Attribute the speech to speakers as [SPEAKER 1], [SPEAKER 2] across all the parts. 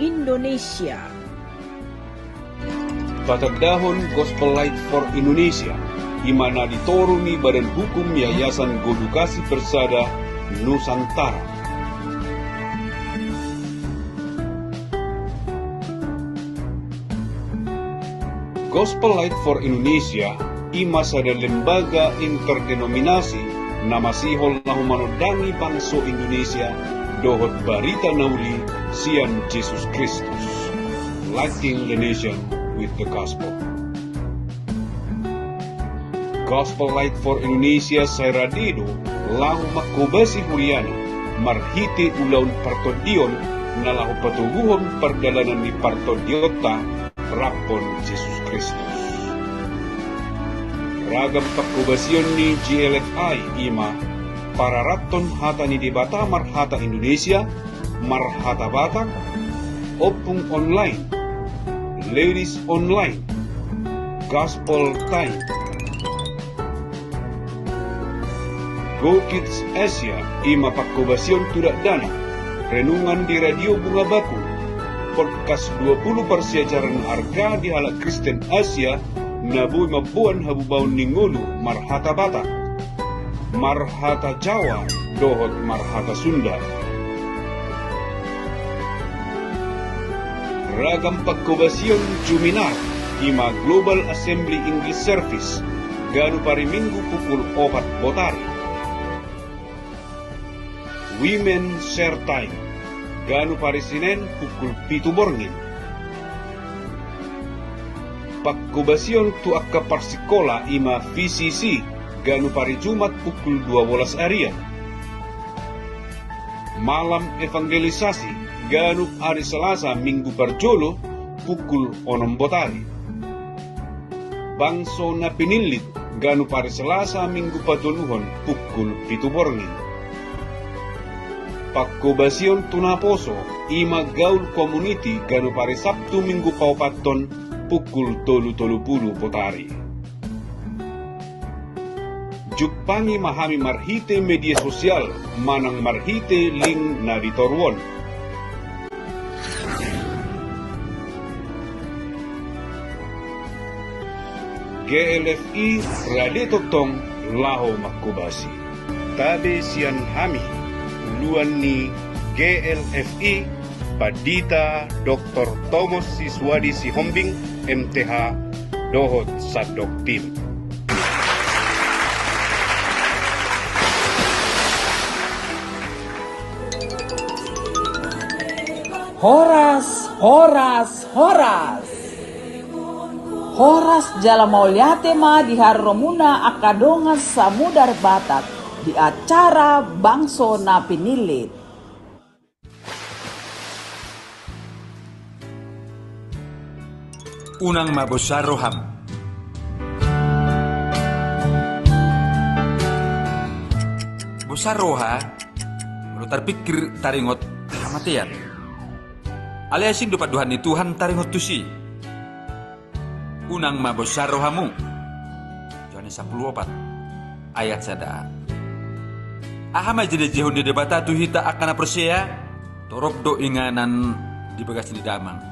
[SPEAKER 1] Indonesia.
[SPEAKER 2] Patagdahon Gospel Light for Indonesia, imana ditoruni Badan Hukum Yayasan Godukasi Persada Nusantara. Gospel Light for Indonesia, ima sada lembaga interdenominasi na masihol na humanodangi bangso Indonesia dohot barita nauli sian Jesus Kristus, lighting the nation with the gospel. Gospel Light for Indonesia sa radido lahu makubasi Juliana marhiti ulaun partodion na lahu patuguhon perdalanan ni partodiota rapon Jesus Kristus. Ragam pakubasyon ni GLFI ima para raton hata ni debata marhata Indonesia, marhata Batak, opung online, ladies online, gospel time, Go Kids Asia, ima pakubasyon tudak dana, renungan di radio Bunga Baku, podcast 20 persiajaran harga di halak Kristen Asia, nabuy mabuan habubaun ningulu marhata Batak, marhata Jawa, dohot marhata Sunda. Ragam pagkubasyon Juminar, ima Global Assembly English Service, ganu pari Minggu pukul 4 Botari. Women Share Time, ganu pari Sinen pukul 7 Borngin. Pagkubasyon tu akka parsikola ima VCC, ganu pari Jumat pukul 12 Arian. Malam evangelisasi, ganu hari Selasa Minggu Parjolo pukul 6 Botari. Bangso na pinilit, ganu pari Selasa Minggu Patuluhon pukul 7 Borngin. Pagkubasyon Tunaposo, ima Gaul Community, ganu pari Sabtu Minggu Paupaton pukul 7:30 Botari. Jupangi mahami marhite media sosial, manang marhite link na ditorwon. GLFI Radetotong Laho Makubasi. Tabe sian hami, uluan ni GLFI Padita Dr. Thomas Siswadi Sihombing MTH Dohot Sadok Tim.
[SPEAKER 3] Horas, horas, horas. Horas jala mauliate ma di harromuna akadongas samudar Batak di acara Bangso na Pinilit.
[SPEAKER 4] Unang mabosaroham. Bosaroha, lo terpikir taringot hamatian. Aliasin dapat Tuhan ni Tuhan taringot tusi. Unang mabosarohamu. Yohanes 14 ayat sada. Ahama jadi jehun di debata tu hita akan persia torok do inganan di bagas di damang.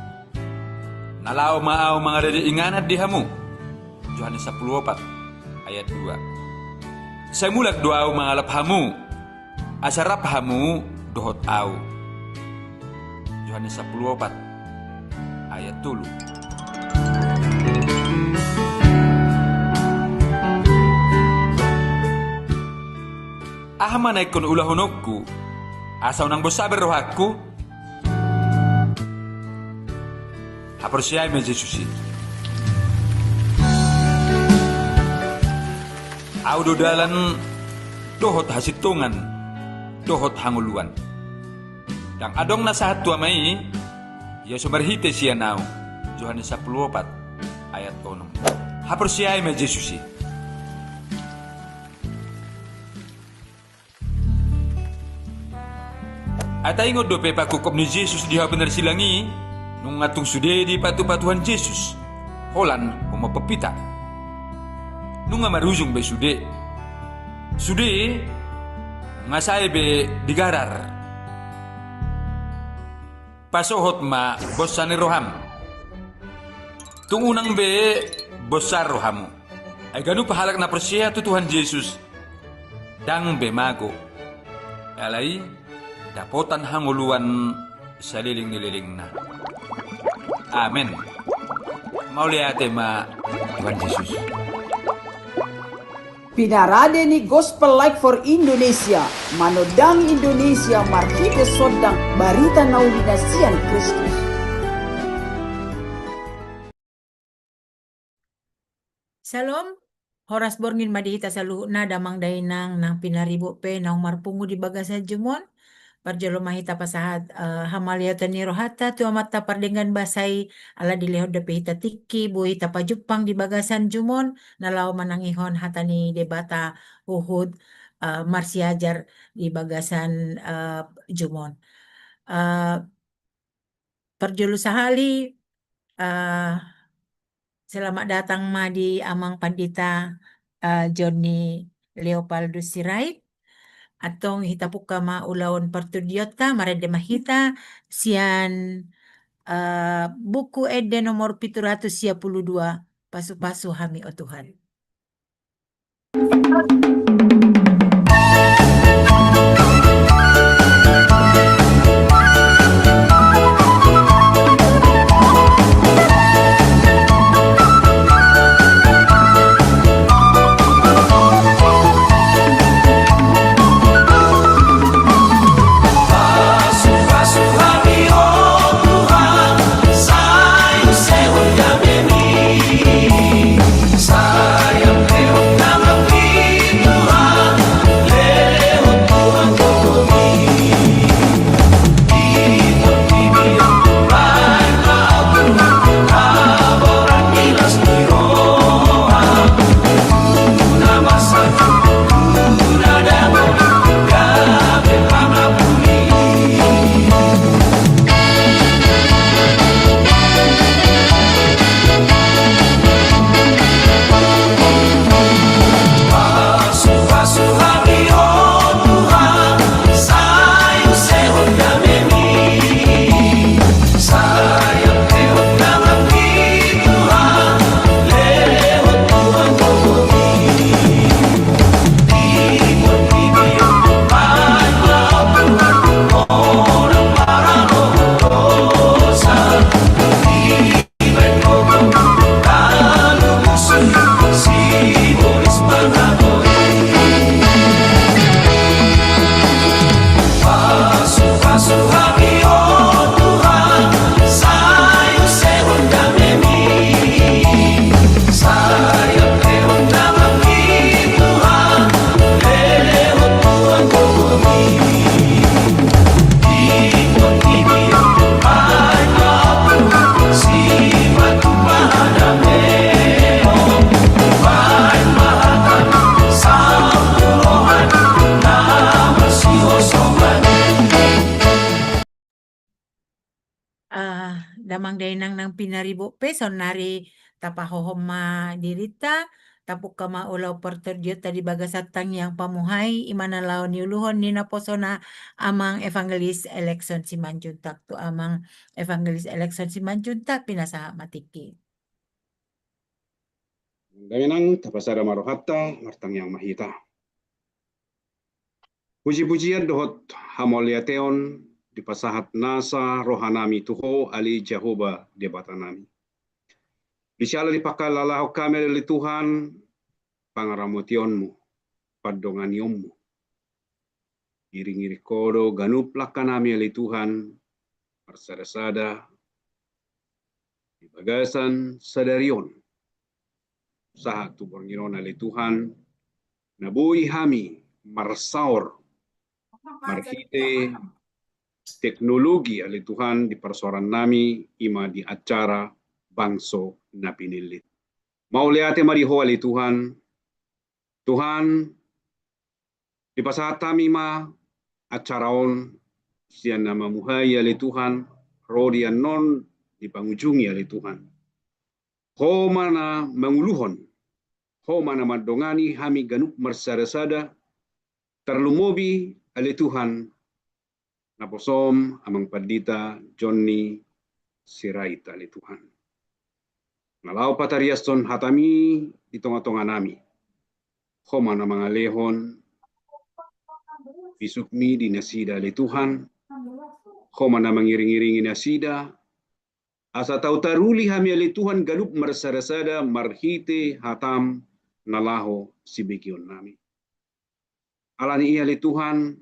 [SPEAKER 4] Nalau maau mangada di inganat di hamu. Yohanes 14 ayat 2. Saya mulak doau mangalap hamu. Asarap hamu dohot au. Yohanes 14 ayat 3. Ahama naikon ulahonokku. Asa unang bosaber rohakku. Apreciai me Jesus. Audo dalan dohot hasitungan, dohot hanguluan. Yang adong nasa hatua mai, ya sumerhite siya nao. Yohanes 14 ayat 6. Apreciai me Jesus. Atay ngo do pepa kukop ni Jesus diha bener silangi. Nung atung sude di patu-patuhan Jesus, holan umapapita. Nung nga marujung be sude, nga say be digarar. pasohot ma bosan ni roham. Tungunang be bosar rohamu. Ay ganu pahalak na presya tu Tuhan Yesus. Dang be mago. Alay, dapotan hanguluan sa liling-nililing na. Amen. Mauliate ma Tuhan Yesus.
[SPEAKER 3] Pinarade ni Gospel Light for Indonesia, manodang Indonesia marhite sodang barita naulinasian Kristus.
[SPEAKER 1] Salom, horas borngin madihita sa na damang dainang ng pinaribo pe na umarpungo di bagasan jumon. Parjolo mahita pasahat hamaliyatan ni rohata tu amata pardengan basay ala dilehod da pehita tiki buhita pajupang di bagasan jumon nalaw manangihon hata ni debata uhud marsiajar di bagasan jumon. Parjolo sahali selamat datang ma di amang pandita Johnny Leopaldus Sirait. Atong hitapuka maulaon partudiota marede mahita sian buku ede nomor 732 pasu-pasu hami o Tuhan. Damang dainang ng pinaribo peso nari tapahohoma dirita tapok kama ulaw perterdiot tadi bagasatang yang pamuhay imanalaw ni uluhon ni naposona amang evangelis election si Manjuntak tu amang evangelis election si Manjuntak pinasa matiki.
[SPEAKER 2] Dayanang tapasada marohata martang yang mahita. Puji-pujian dohot hamoliateon di pasahat nasa rohanami tuho ali Jehovah debatanami. Bisyala dipakalalaho kami dari Tuhan pangaramotionmu, padonganiyommu. Iring-iri kodo ganuplak kanami ali Tuhan, marsada-sada, di bagasan sadarion. Sahat tu borngiron ali Tuhan, nabuhi hami marsaur, marhite, teknologi ali Tuhan di persoalan nami ima di acara bangso na pinilit. Mauliate mariho ali Tuhan. Tuhan di pasatami ma acaraon siya na mamuhay ali Tuhan. Rodian non di pangujungi ali Tuhan. Ho mana manguluhon. Ho mana madongani hami ganup marsada-sada. Terlumobi ali Tuhan naposom amang padita Johnny Siraita li Tuhan. Nalau patariaston hatami di tonga-tonga nami. Homa na mga lehon, bisukmi di nasida li Tuhan. Homa na mangiring-iringi nasida. Asa tau taruli hami ali Tuhan galup marsarasada marhite hatam nalaho sibikion nami. Alani iya li Tuhan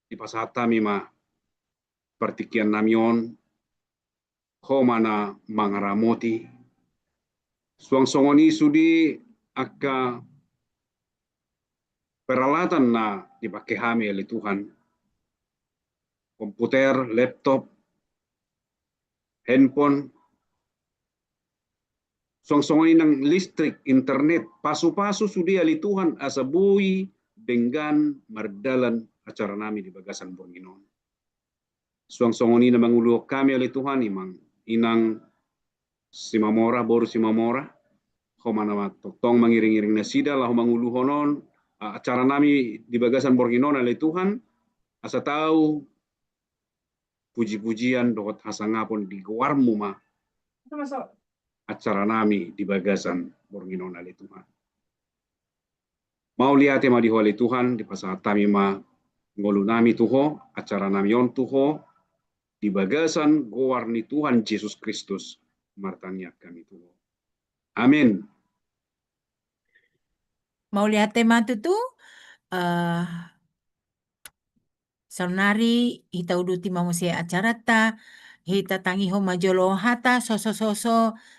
[SPEAKER 2] di pasatami ma partikian namion. Homa na mangaramoti. Suang-songoni sudi akka peralatan na dipakai kami oleh Tuhan. Komputer, laptop, handphone, suang-songoni ng listrik, internet, pasu-pasu sudi oleh Tuhan asabui dengan mardalan acara nami di Bagasan Bornginon. Suang-songoni na manguluh kami oleh Tuhan imang inang Simamora, boru Simamora, homana tong mangiring-iring nasida lahu manguluhonon acara nami di Bagasan Bornginon oleh Tuhan asa tahu puji-pujian dohot hasangapon di guarmu ma acara nami di Bagasan Bornginon oleh Tuhan. Mau lihat ma di oleh Tuhan di pasal tami ma ngolu nami tuho acara nami on tuho di Bagasan gowarni Tuhan Yesus Kristus. Martanya kami tuh. Amin.
[SPEAKER 1] Mau lihat tema itu sonari hita uduti mamusia acara ta hita tangi ho majolo hata soso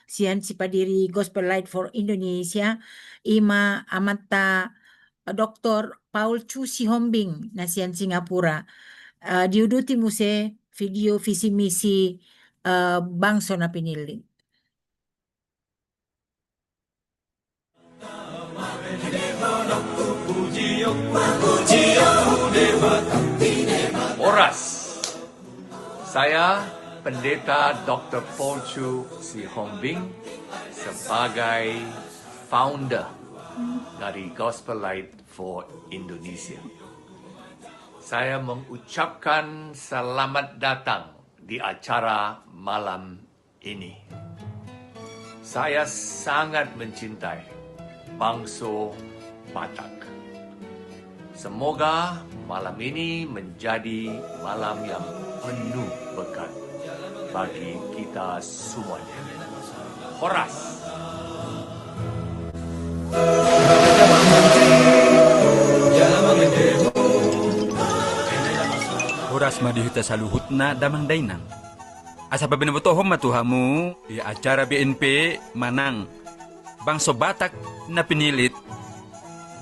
[SPEAKER 1] sian sipadiri Gospel Light for Indonesia ima amata Dr. Paul Chu Si Hombing na sian Singapura diuduti muse video visi misi bangso na pinili.
[SPEAKER 5] Horas, saya Pendeta Dr. Paul Chu Si Hombing sebagai founder dari Gospel Light for Indonesia. Saya mengucapkan selamat datang di acara malam ini. Saya sangat mencintai bangsa Batak. Semoga malam ini menjadi malam yang penuh berkat bagi kita semuanya. Horas.
[SPEAKER 4] Horas madihita saluhutna damang dainang. Asa pa binabutohom matuhamu di acara BNP manang bangso Batak na pinilit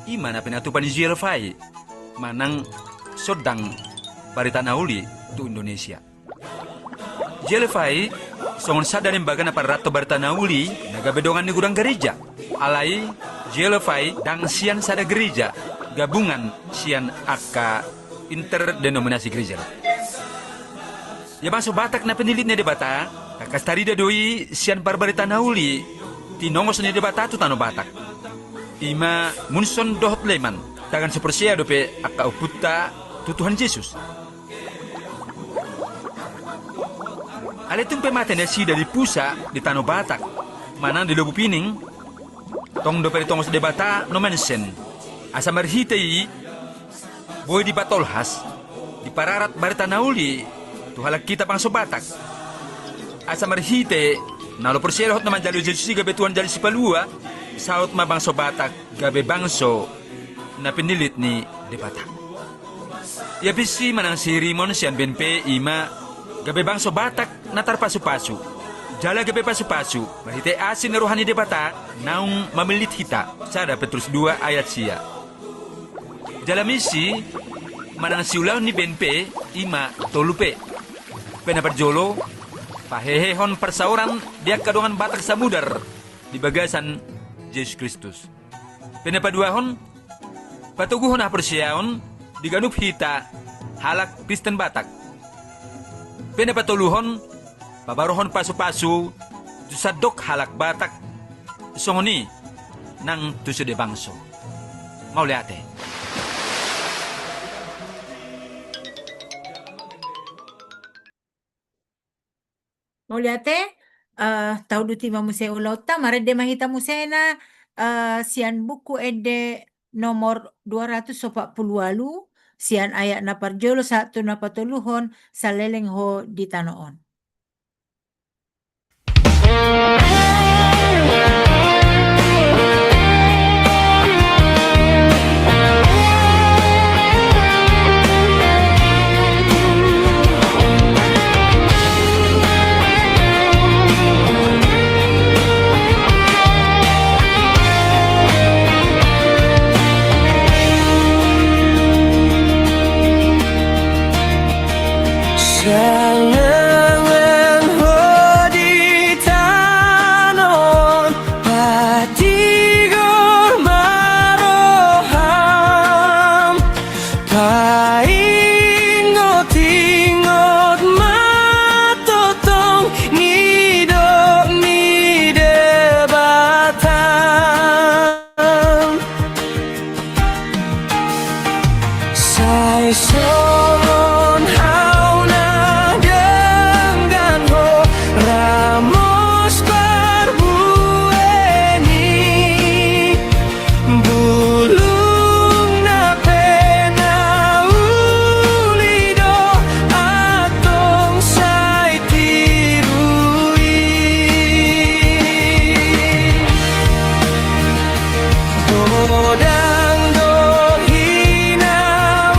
[SPEAKER 4] ima na pinatupan ni Jelfai manang sodang barita nauli tu Indonesia. Jelfai songon sadar baga na parato barita nauli nagabedongan ni gudang gereja. Alai Jelfai dang sian sada gereja gabungan sian akka interdenominasi gereja. Ya bangso Batak na pinilit ni debata kakastarida doi sian barbarita nauli tinongos ni debata tu tano Batak. Ima munson dohot leman tagan sepersia dope akka uputta tu Tuhan Yesus. Aletung pemate na si dari pusa di Tanah Batak manang di Lubu Pining tong dope tongos debata no mensen asa marhitei boy di Batolhas di pararat barita nauli tu halak kita pangso Batak asa marhite nalo persia hot naman jalo Yesus gabe Tuhan jali sipalua saut mabangso Batak gabe bangso na pinilit ni de Batak. Ya bisi manang si Rimon sian benpe ima gabe bangso Batak na tarpasu-pasu. Jala gabe pasu-pasu mahite asin na rohani de Batak naung mamilit hita. Sada Petrus 2 ayat sia. Jala misi manang siulaw ni benpe ima tolupe. Penaparjolo pahehehon persauran dia kadongan Batak samudar di Bagasan Yesus Kristus. Penapaduahon, patuguhon na persyaon, diganup hita, halak Kristen Batak. Penapatuluhon, pabarohon pasu-pasu, tusadok halak Batak, songoni, nang tuso de bangso. Mauliate.
[SPEAKER 1] Oliate, tau duti ma museu lauta, marede mahita musena, sian buku ede nomor 248, sian ayak na parjolo satu na patuluhon, saleleng ho di tanoon.
[SPEAKER 6] Sangangan hodi tanon patigor maroham paingot-ingot matotong ngidok ni debatan sai solon hauna dengan ho ramos barbueni bulung na pena ulido atong sai tirui Bodang dohina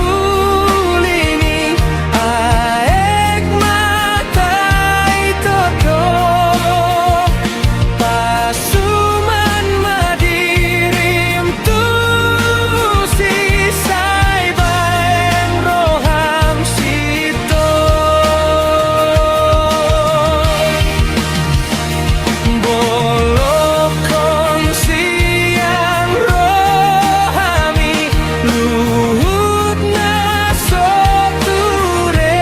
[SPEAKER 6] ulini aek matai toto pasuman madirim tu sisai baeng roham sito bolokon siang rohami luhut na soture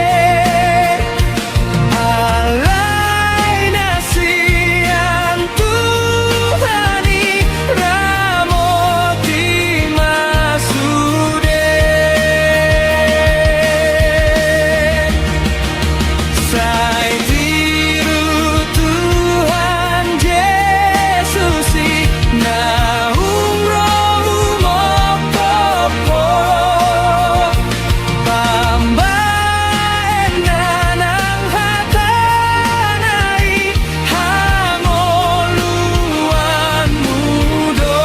[SPEAKER 6] alai na siang Tuhani ramoti masude Sai tiru Tuhan Yesusi na umrohu mopopo pambaen nanang hatanai hangoluan mudo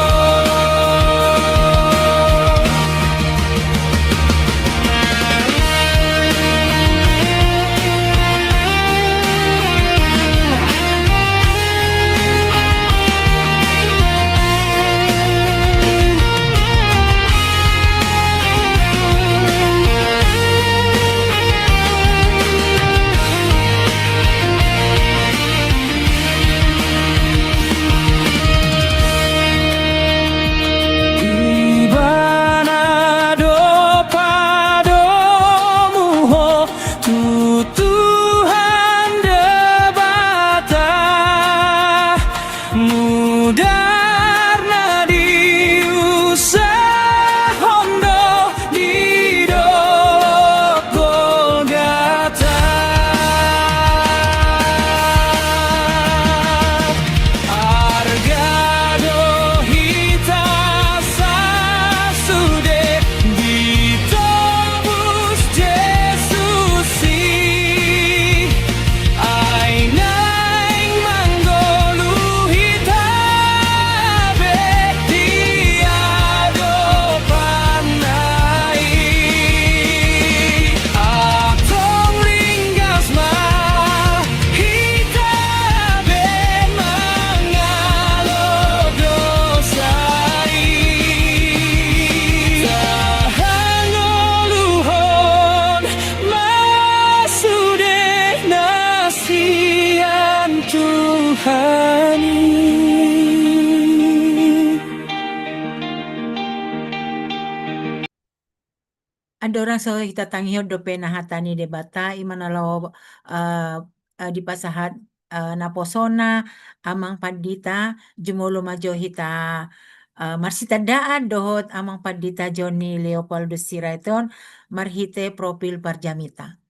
[SPEAKER 6] Ibana dopadomu ho tu Tuhan debata mudarna diusah hondo di dolok Golgata Argado hita sasude ditobus Yesusi ainaing manggolu hitabe tiado panai atong ringgas ma hitabe mangalo dosai tahangoluhon masude nasian Tuhani
[SPEAKER 1] Ada orang so kita tangiho do pena hatani debata imanalo di pasahat naposona amang padita jumolo majo hita marsita daan dohot amang padita Johnny Leopoldo Siraiton marhite profil parjamita.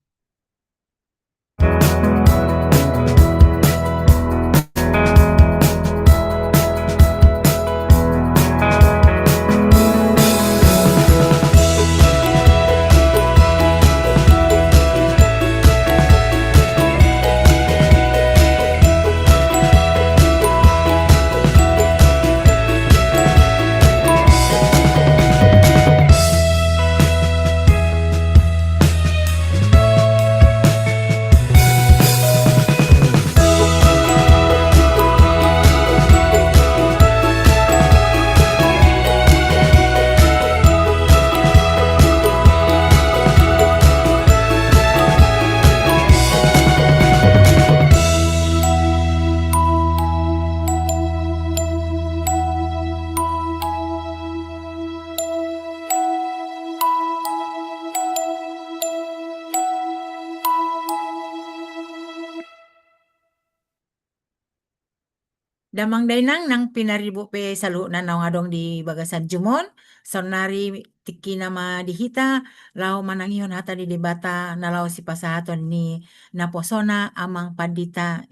[SPEAKER 1] Damang dainang nang pinaribu pe salu na naong adong di bagasan jumon. Sonari tiki nama dihita. Lau manangihon hata di debata na lau si pasahaton ni naposona amang pandita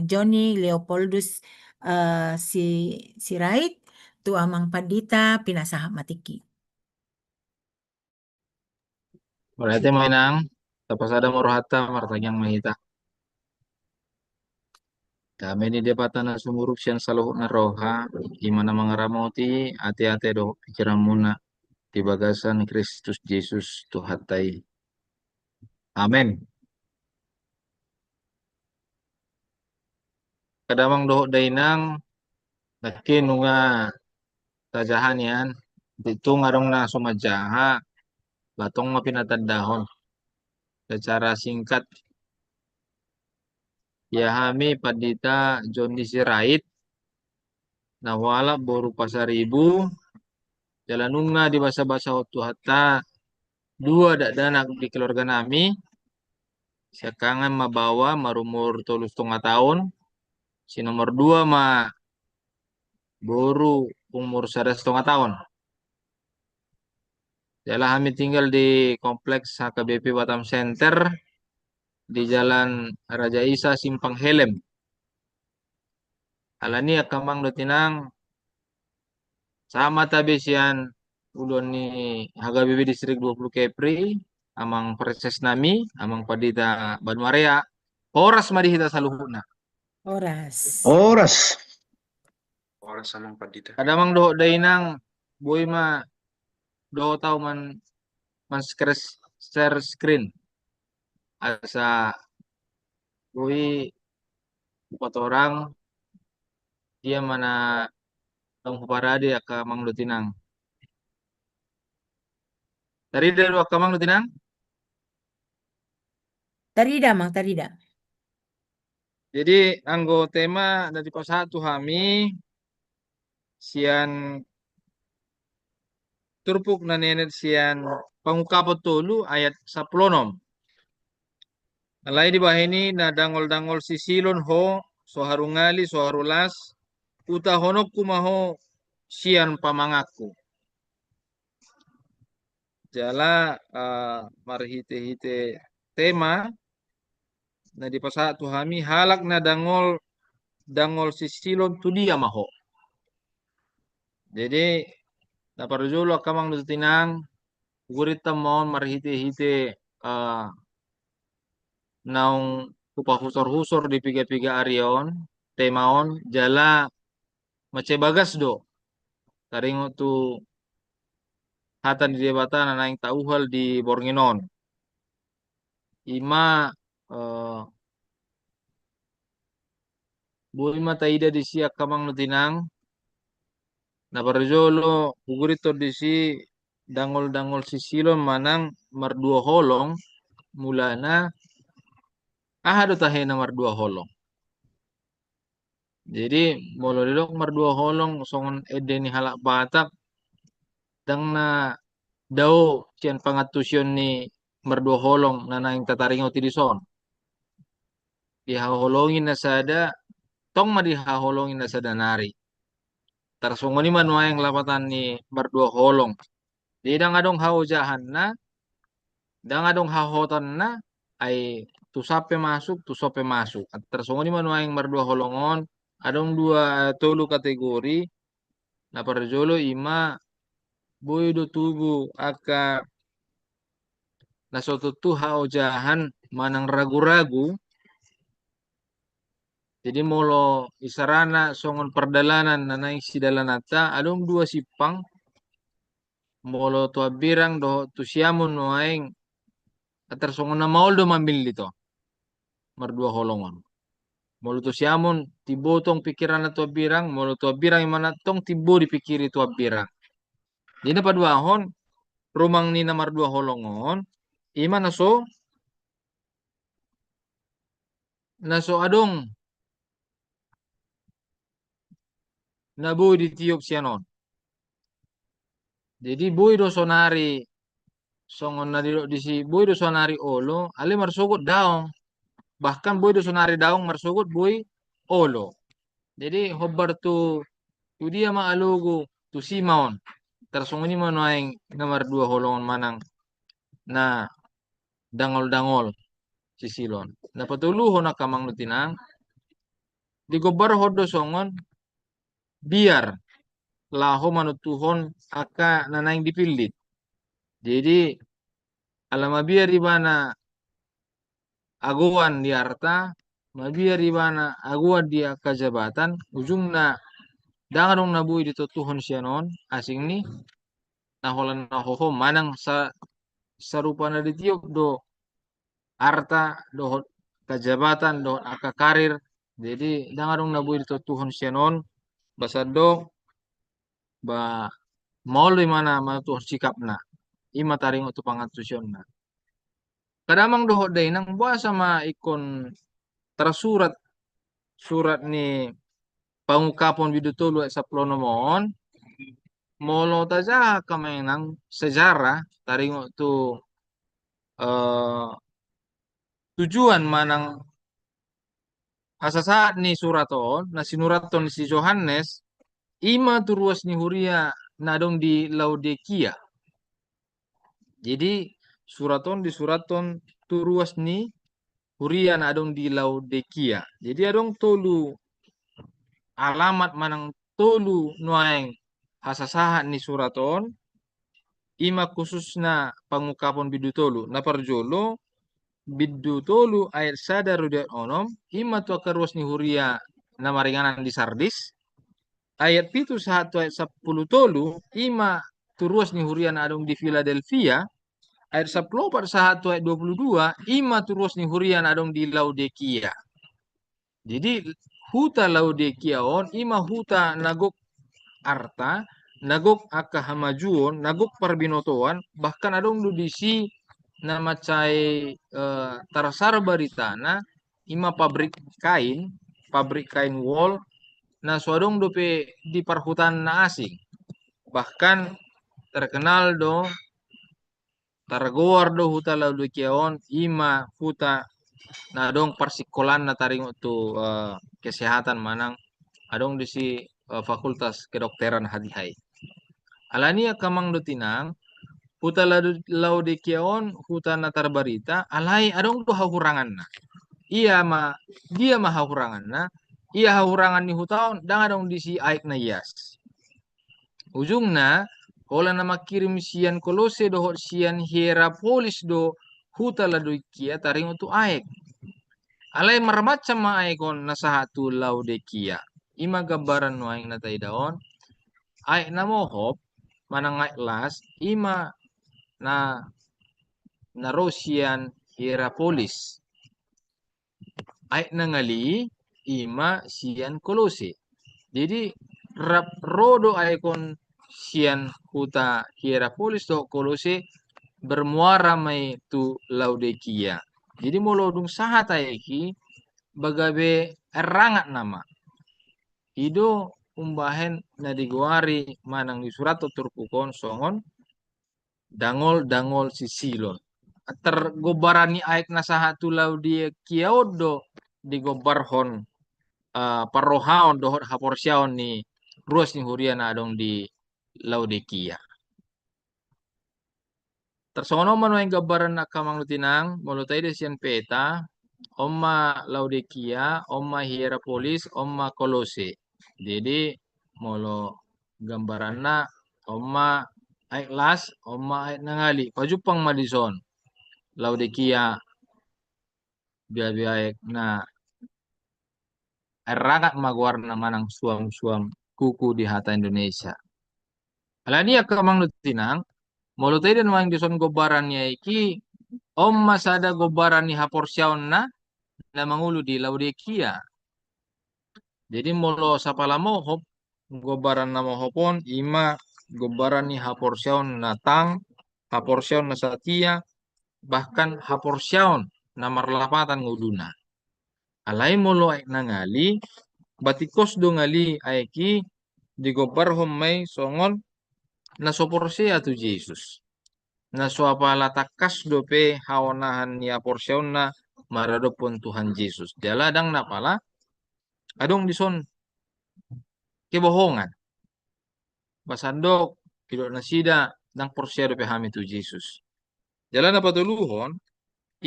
[SPEAKER 1] Johnny Leopoldus si Sirait. Tu amang pandita pinasaha matiki.
[SPEAKER 7] Berarti mainang tapos ada morohata martanyang mahita. Kami ni debatan na sumurup siyan sa luhok na roha, imana mga ramoti, ate-ate do, pikiran muna, di bagasan ni Kristus Jesus Tuhatay. Amen. Kadamang doho dainang, nakin nga tajahan yan, dito ngarong na sumadyaha, batong mapinatandahon. Secara singkat, yahami padita John Sirait, nawala boru pasaribu, jalanung nga di basa-basa Tuhata, dua danak di keluarga nami, siakangan mabawa marumur 3,5 tahun. Si nomor 2 baru umur 1,5 tahun. Jala kami tinggal di kompleks HKBP Batam Center di Jalan Raja Isa Simpang Helem. Alani akamang dotinang sama tabisian ulon ni HKBP Distrik 20 Kepri amang proses nami amang padita Banmarea oras madihita saluhuna.
[SPEAKER 1] Oras.
[SPEAKER 2] Oras.
[SPEAKER 7] Kadamang do dainang boy do tau man share screen asa boy 4 orang dia mana tong parade aka mang lutinang. Dari aka mang lutinang?
[SPEAKER 1] Tarida mang tarida.
[SPEAKER 7] Jadi anggo tema dari pasatu hami sian turpuk na nenet sian pangukapot tolu ayat 16. Alay di bahini na dangol-dangol sisilon ho soharungali soharulas uta honok kumaho sian pamangaku. Jala marhite-hite tema na di pasatu hami halak na dangol sisilon tu dia maho. Jadi na parujolo akamang nutinang gurita mon marhite-hite naung kupa husor-husor di piga-piga arion temaon jala mace bagas do taringo tu hatan di debatan na naing tauhal di Bornginon ima bu ima taida di si akamang nutinang na parjolo ugurito di si dangol-dangol sisilon manang mardua holong mulana ahado tahe na mardua holong. Jadi molo dilok mardua holong songon ede ni halak batak dang na dao cian pangatusion ni mardua holong na naing tataringaw ti dison. Dihaholongin na sada tong madihaholongin na sada nari. Tarsongoni man wayang lapatan ni mardua holong. Di dang adong haujahan na dang adong hahotan na ay tusape masuk tusope masuk. At tarsongoni man wayang mardua holongon adong tolu kategori na parjolo ima boy do tubu aka nasotutu haujahan manang ragu-ragu. Jadi molo isarana songon perdalanan na naing sidalanata adong 2 sipang molo tua birang do tu siamun waeng atar songon na maol do mambil dito mardua holongon. Molo tu siamun tibo tong pikiran na tua birang molo tua birang imana tong tibo dipikiri tua birang. Jadi paduahon rumang ni na mardua holongon ima naso adong nabu di tiup sianon. Jadi boy do sonari songon na di si boy do sonari olo ali marsugot daong. Bahkan boy do sonari daong marsugot boy olo. Jadi hobar tu dia maalugu tu Simaon. Tersunguni mano aing nomor 2 holongan manang na dangol-dangol sisilon. Na patuluho na kamang nutinang di gobar hodo songon biar laho manutuhon aka nanaing dipilit. Jadi alama biar di mana aguan di harta, mabiar di mana aguan dia kejabatan, ujungna dangan dong nabui di tutuhon sianon asing ni naholan nahoho manang sarupa na ditiup do harta do kejabatan do aka karir. Jadi dangan dong nabui di tutuhon sianon basado ba mau di mana matuhon sikapna ima taring tu pangatusyonna. Kadamang doho day nang buah sama ikon tersurat surat ni pangungkapon bidutulu sa plonomon molo taja kamay nang sejarah taringo tu tujuan manang hasasaat ni suraton na sinuraton si Johannes ima turuas ni Huria nadong di Laodikia. Jadi suraton di suraton turuas ni Huria nadong di Laodikia. Jadi adong tolu alamat manang tolu nuaeng hasasahat ni suraton ima khususna pangukapon bidutolu na parjolo bidutolu ayat sada rudiat onom ima tu akaruas ni Huria na maringanan di Sardis ayat pitu satu ayat 10 tolu ima turuas ni Huria na adong di Philadelphia ayat 10 satu ayat 22 ima turuas ni Huria na adong di Laodikia. Jadi huta Laodikia on ima huta nagok arta nagok aka hamajuon nagok parbinotoan bahkan adong dudisi na macai tarasar baritana ima pabrik kain wol na suadong dope di perhutan na asing bahkan terkenal do targoar do huta Laodikiaon ima huta na dong persikolan na taring tu kesehatan manang adong disi fakultas kedokteran hadihai. Alania kamang dutinang huta Laodikiaon huta na tarbarita alai adong tu hahurangan na. Dia ma hahurangan na. Ia hahurangan ni hutaon dang adong disi aik na ias. Ujungna ola na makirim sian Kolose do sian Hierapolis do huta Laodikia taring tu aik. Alai marmacam ma aikon na sahatu Laodikia. Ima gambaran no aing natai daon. Aik na mohop manang aik las ima na Rosian Hierapolis. Aik na ngali ima sian Kolose. Jadi rodo aikon sian huta Hierapolis do Kolose bermuara mai tu Laodikia. Jadi molodung sahat aiki bagabe erangat nama. Ido umbahen na diguari manang di surat turpukon songon dangol sisilon. Tergobarani aik na sahatu Laodikia odo digobarhon parohaon dohot haporsiaon ni ruas ni Huria na adong di Laodikia. Tersono mano yang gambaran na kamang lutinang mulutai desian peta Oma Laodikia, Oma Hierapolis, Oma Kolose. Jadi molo gambaran na Oma aik las, Oma aik nangali. Pajupang Madison. Laodikia biar aik na erangat magwarna manang suam-suam kuku di hata Indonesia. Alania kamang lutinang mulutai dan wang dison gobarannya iki Oma sada gobaran ni haporsiaon na mangulu di Laodikia. Jadi molo sapala mohop gobaran na mohopon ima gobaran ni haporsiaon na tang, haporsiaon na satia, bahkan haporsiaon na marlapatan nguduna. Alai molo aik na ngali, batikos do ngali aiki digobar homai songon na soporsea tu Jesus. Na suapala takas dope haonahan ni aporsiaon na maradopon Tuhan Yesus. Dialadang na pala adong dison kebohongan. Basandok kilo nasida nang porsiado pehami tu Jesus. Jalan apa tuluhon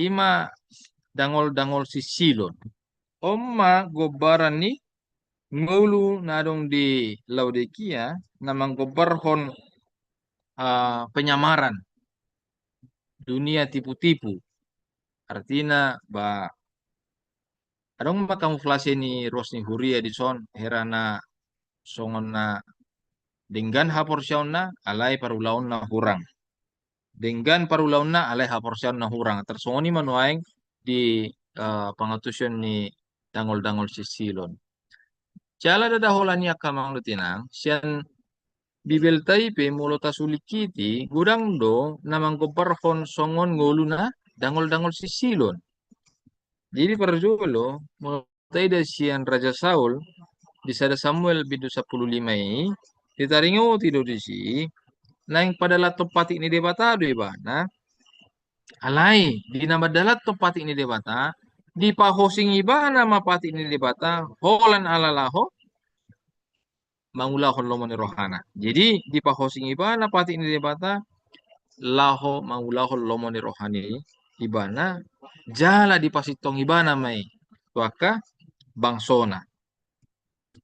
[SPEAKER 7] ima dangol-dangol sisilon. Oma gobaran ni ngulu nadong di Laodikia namang gobarhon penyamaran dunia tipu-tipu. Artinya adong kamuflase ni Rosni Huria di son herana songon na dengan haporsiaon na alai parulaon na hurang. Dengan parulaon na alai haporsiaon na hurang. Tersongoni manuaing di pangatusan ni dangol-dangol sisilon. Cala dadaholan niya kamang lutinang, siyan bibel taipe mulo tasulikiti, gudang do namang goparhon songon ngulu na dangol-dangol sisilon. Jadi parjolo, mulo taida siyan Raja Saul, di sada Samuel bidu 15 ini, ditaringo tido di si, naing padalat topati ni debata do ibana, alai, di nama dalat topati ni debata, di pahosing ibana mapati ni debata, holan alalaho, mangulahon lomo ni rohana. Jadi di pahosing ibana pati ni debata, laho mangulahon lomo ni rohani ibana, jala di pasitong ibana may, waka bangsona.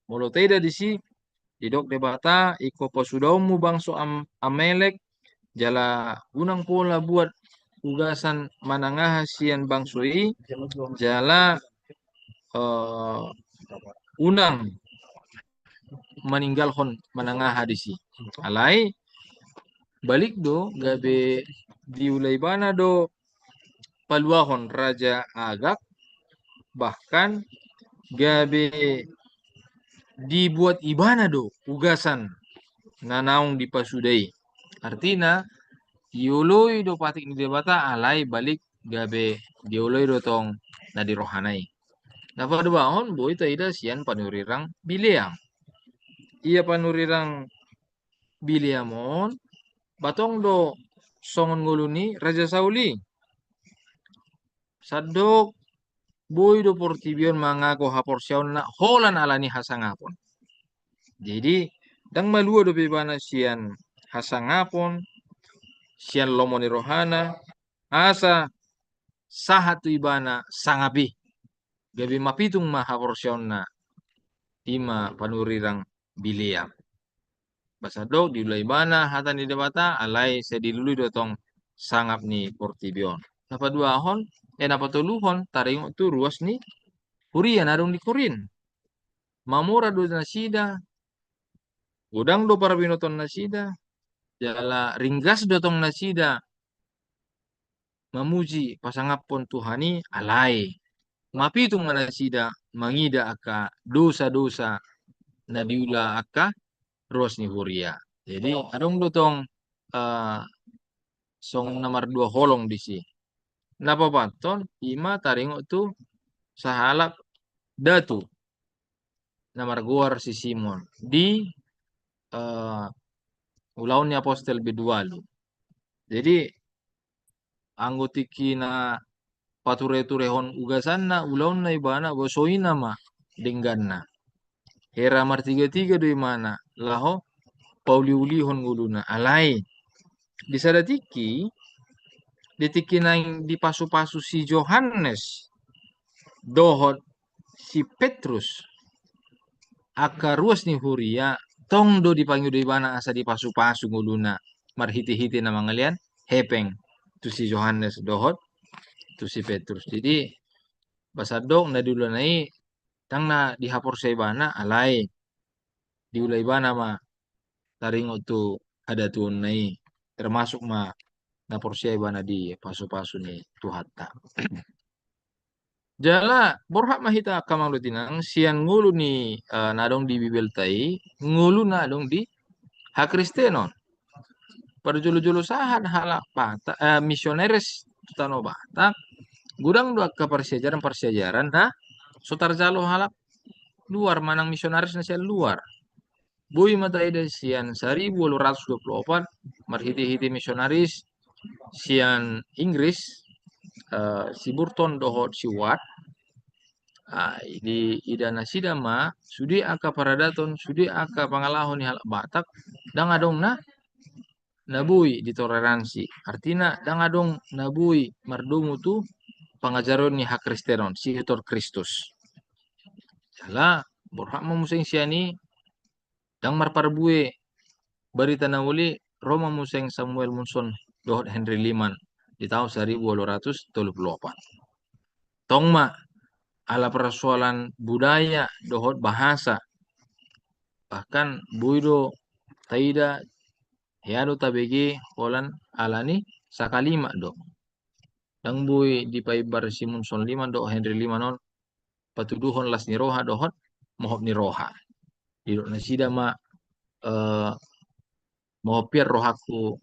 [SPEAKER 7] Molo teda di si, didok debata, iko pasudaumu bangso Amelek, jala unang pola buat ugasan manangah sian bangsoi, jala unang meninggalkan manangah hadisi. Alai balik do gabe diulai bana do paluahon Raja Agak, bahkan gabe dibuat ibana do ugasan nanaung dipasudai. Artinya diuloi do patik ni debata alai balik gabe diuloi do tong na dirohanai. Dapat bahon boy taida sian panurirang bileang. Ia panurirang bileamon batong do songon nguluni Raja Sauli. Sadok boy do portibion mangako haporsiaon na holan alani hasangapon. Jadi dang malua do bebana sian hasangapon, sian lomoni rohana, asa sahatu ibana sangapi. Gabi mapitung mahaporsiaon na ima panurirang bileam. Basadok diulai bana hatan di debata alai sedilului dotong sangap ni portibion. Napa duahon, napa tuluhon taringo tu ruas ni Huria narung di Korin. Mamura do nasida, udang do para binoton nasida, jala ringgas dotong nasida, mamuji pasangapon Tuhani alai. Mapitung nasida mangida aka dosa-dosa na diula aka ruas ni Huria. Jadi adong dotong song nomor 2 holong di si. Napa paton ima taringo tu sahalap datu nomor guar si Simon di ulaun ni apostel bidualu. Jadi anggotiki na pature-turehon ugasan na ulaun na ibana gosoin nama denggan na. Hera mar 3 do imana laho pauliulihon guluna alai. Di sadatiki ditiki nang dipasu-pasu si Johannes dohot si Petrus aka ruas ni Huria tong do dipanggil do ibana asa dipasu-pasu guluna marhiti-hiti na mangalian hepeng tu si Johannes dohot tu si Petrus. Jadi basadok na diulanai tang na dihapor sa ibana alai diulai ibana ma taringo tu ada tuon nai termasuk ma na porsia ibana di pasu-pasu ni tuhatta. Jala borhak mahita kamang lutinang sian ngulu ni nadong di bibel tai ngulu nadong di hakristenon. Parjulu-julu sahat halak pata misioneres tutano batak gudang dua ke persiajaran ha sotar jalo halak luar manang misionaris na siya luar. Boy matay da siyan 1824 marhiti-hiti misionaris siyan Inggris si Burton dohot si Watt Di idana sida ma sudi aka paradaton sudi aka pangalahon ni halak Batak dang adong na nabui ditoleransi. Artinya dang adong nabui mardumu tu pangajaron ni hak Kristenon si Hitor Kristus. Jala borhak mamuseng siani dang marparbue barita na uli Roma museng Samuel Munson dohot Henry Liman di tahun 1834. Tongma ala persoalan budaya dohot bahasa bahkan buido taida heado tabegi holan alani sakalima do dang bui di paibar Simonson lima do Henry lima non patuduhon las ni roha dohot mohop ni roha di na sida ma eh, mohopir rohaku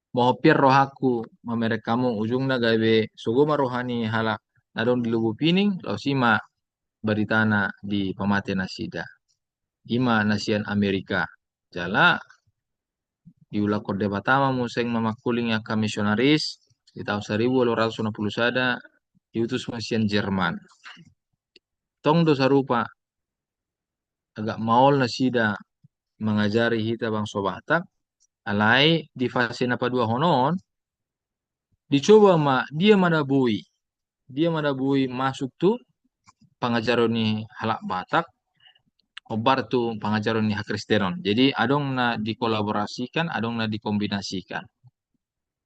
[SPEAKER 7] mohopir rohaku mamerek kamu ujungna gawe sugoma rohani hala nadong di lubu pining lausima baritana di pamate nasida ima nasian Amerika jala diulah kode pertama museng mamakuling yang misionaris di tahun 1860 sada diutus masian Jerman. Tong dosa rupa agak maol nasida mengajari hita bangsa Batak alai di fase napa dua honon dicoba dia madabui masuk tuh pangajaran ni halak Batak obar tuh pangajaran ni hak Kristenon. Jadi adong na dikolaborasikan, adong na dikombinasikan.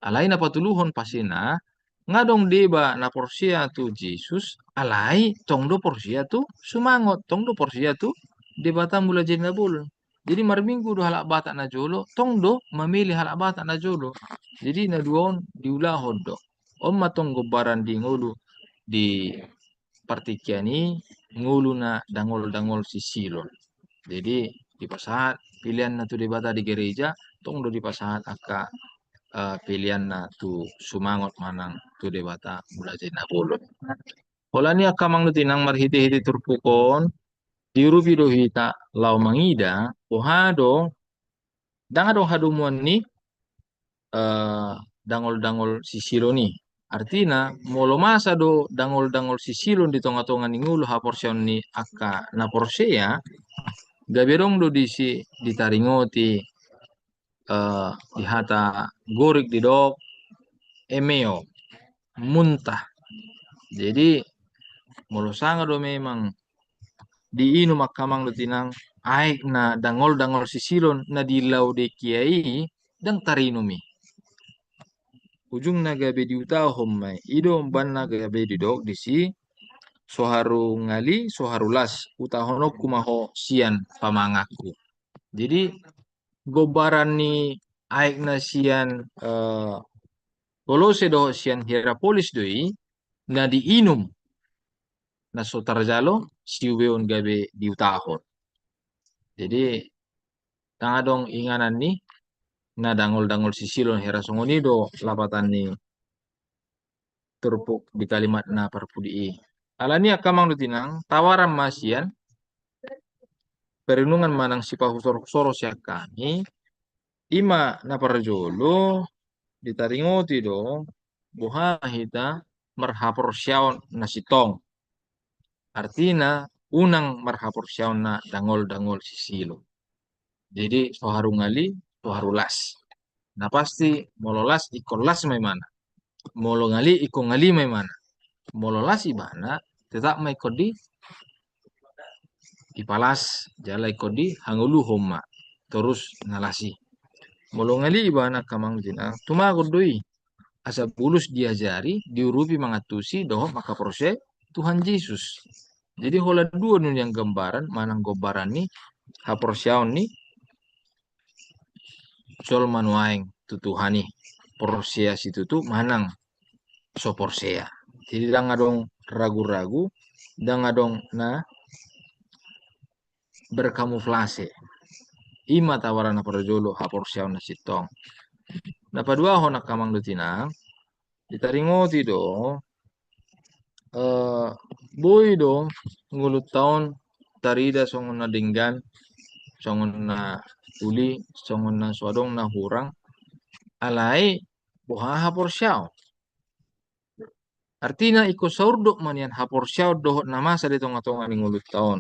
[SPEAKER 7] Alai na patuluhon pasina ngadong deba na porsia tu Jesus alai tongdo porsia tu sumangot tongdo porsia tu debata mula jadi nabul. Jadi marminggu do halak Batak na jolo tongdo memilih halak Batak na jolo. Jadi na duon diulahon do. Om matong gobaran di ngulu di partikiani ngulu na dangol-dangol sisilon. Jadi di pasahat pilihan na tu debata di gereja tongdo di pasahat aka pilihan na tu sumangot manang tu debata mula jadi nabulon. Holani akamang tinang marhiti-hiti turpukon dirupi do hita lau mangida ohado danga dong hadumuan ni dangol-dangol sisilo ni. Artinya molo masa do dangol-dangol sisilon di tonga-tonga ni ngulu haporsion ni aka na porsea gaberong do disi ditaringoti di hata gorik di dok emeo muntah. Jadi molo sanga do memang diinu makamang do tinang aik na dangol-dangol sisilon na dilau de kiai dang tarinumi. Ujung na gabe diutaw hommai ido ban na gabe didok disi soharu ngali soharu las utahonok kumaho sian pamangaku. Jadi gobaran ni aik na sian Kolose do sian Hierapolis doi na diinum na sotarjalo siubeon gabe diutahon. Jadi tangadong inganan ni na dangol-dangol sisilon herasongoni do lapatan ni turpuk di kalimat na parpudi. Alani akamang lutinang tawaran masian perenungan manang sipahusor siak kami ima na parjolo ditaringoti do buha hita marhapor siaon na sitong. Artinya unang marhapor siaon na dangol-dangol sisilo. Jadi soharungali soharulas. Nah pasti mololas ikolas may mana. Molo ngali iko ngali may mana. Mololas ibana tetap may kodi ipalas jala ikodi hangulu homa terus nalasi. Molo ngali ibana kamang jina tumagod doi asa bulus diajari diurupi mangatusi doh maka proses Tuhan Yesus. Jadi hola dua nun yang gambaran manang gobaran ni haporsiaon ni sol manuaing tutuhani porsia situ tu manang so porsea. Jadi dang adong ragu-ragu, dang adong na berkamuflase. Ima tawaran na parjolo haporsiaon na sitong. Napadua ho nakamang lutinang ditaringoti do boy do ngulut taon tarida songon na dinggan songon na uli songon na suadong na hurang alai boha hapor syao. Artinya iko saurdok manian hapor syao dohot nama sa di tonga-tonga ni ngulut taon.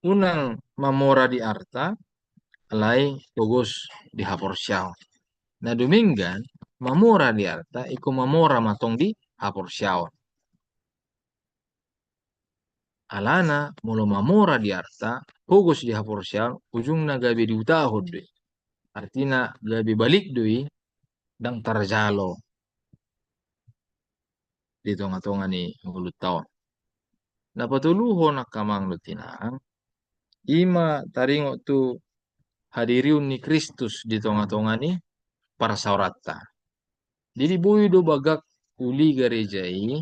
[SPEAKER 7] Unang mamora di arta, alai togos di hapor syao. Na duminggan, mamora di arta, iko mamora matong di hapor syao. Alana, molo mamora di arta, hugos di hapor syao, ujung na gabi di utahod doi. Artinya gabi balik doi, dang tarjalo di tonga-tonga ni ngulut taon. Napatuluho na kamang lutinang, ima taringo tu hadiriun ni Kristus di tonga-tonga ni para saurata. Jadi boy do bagak uli garejai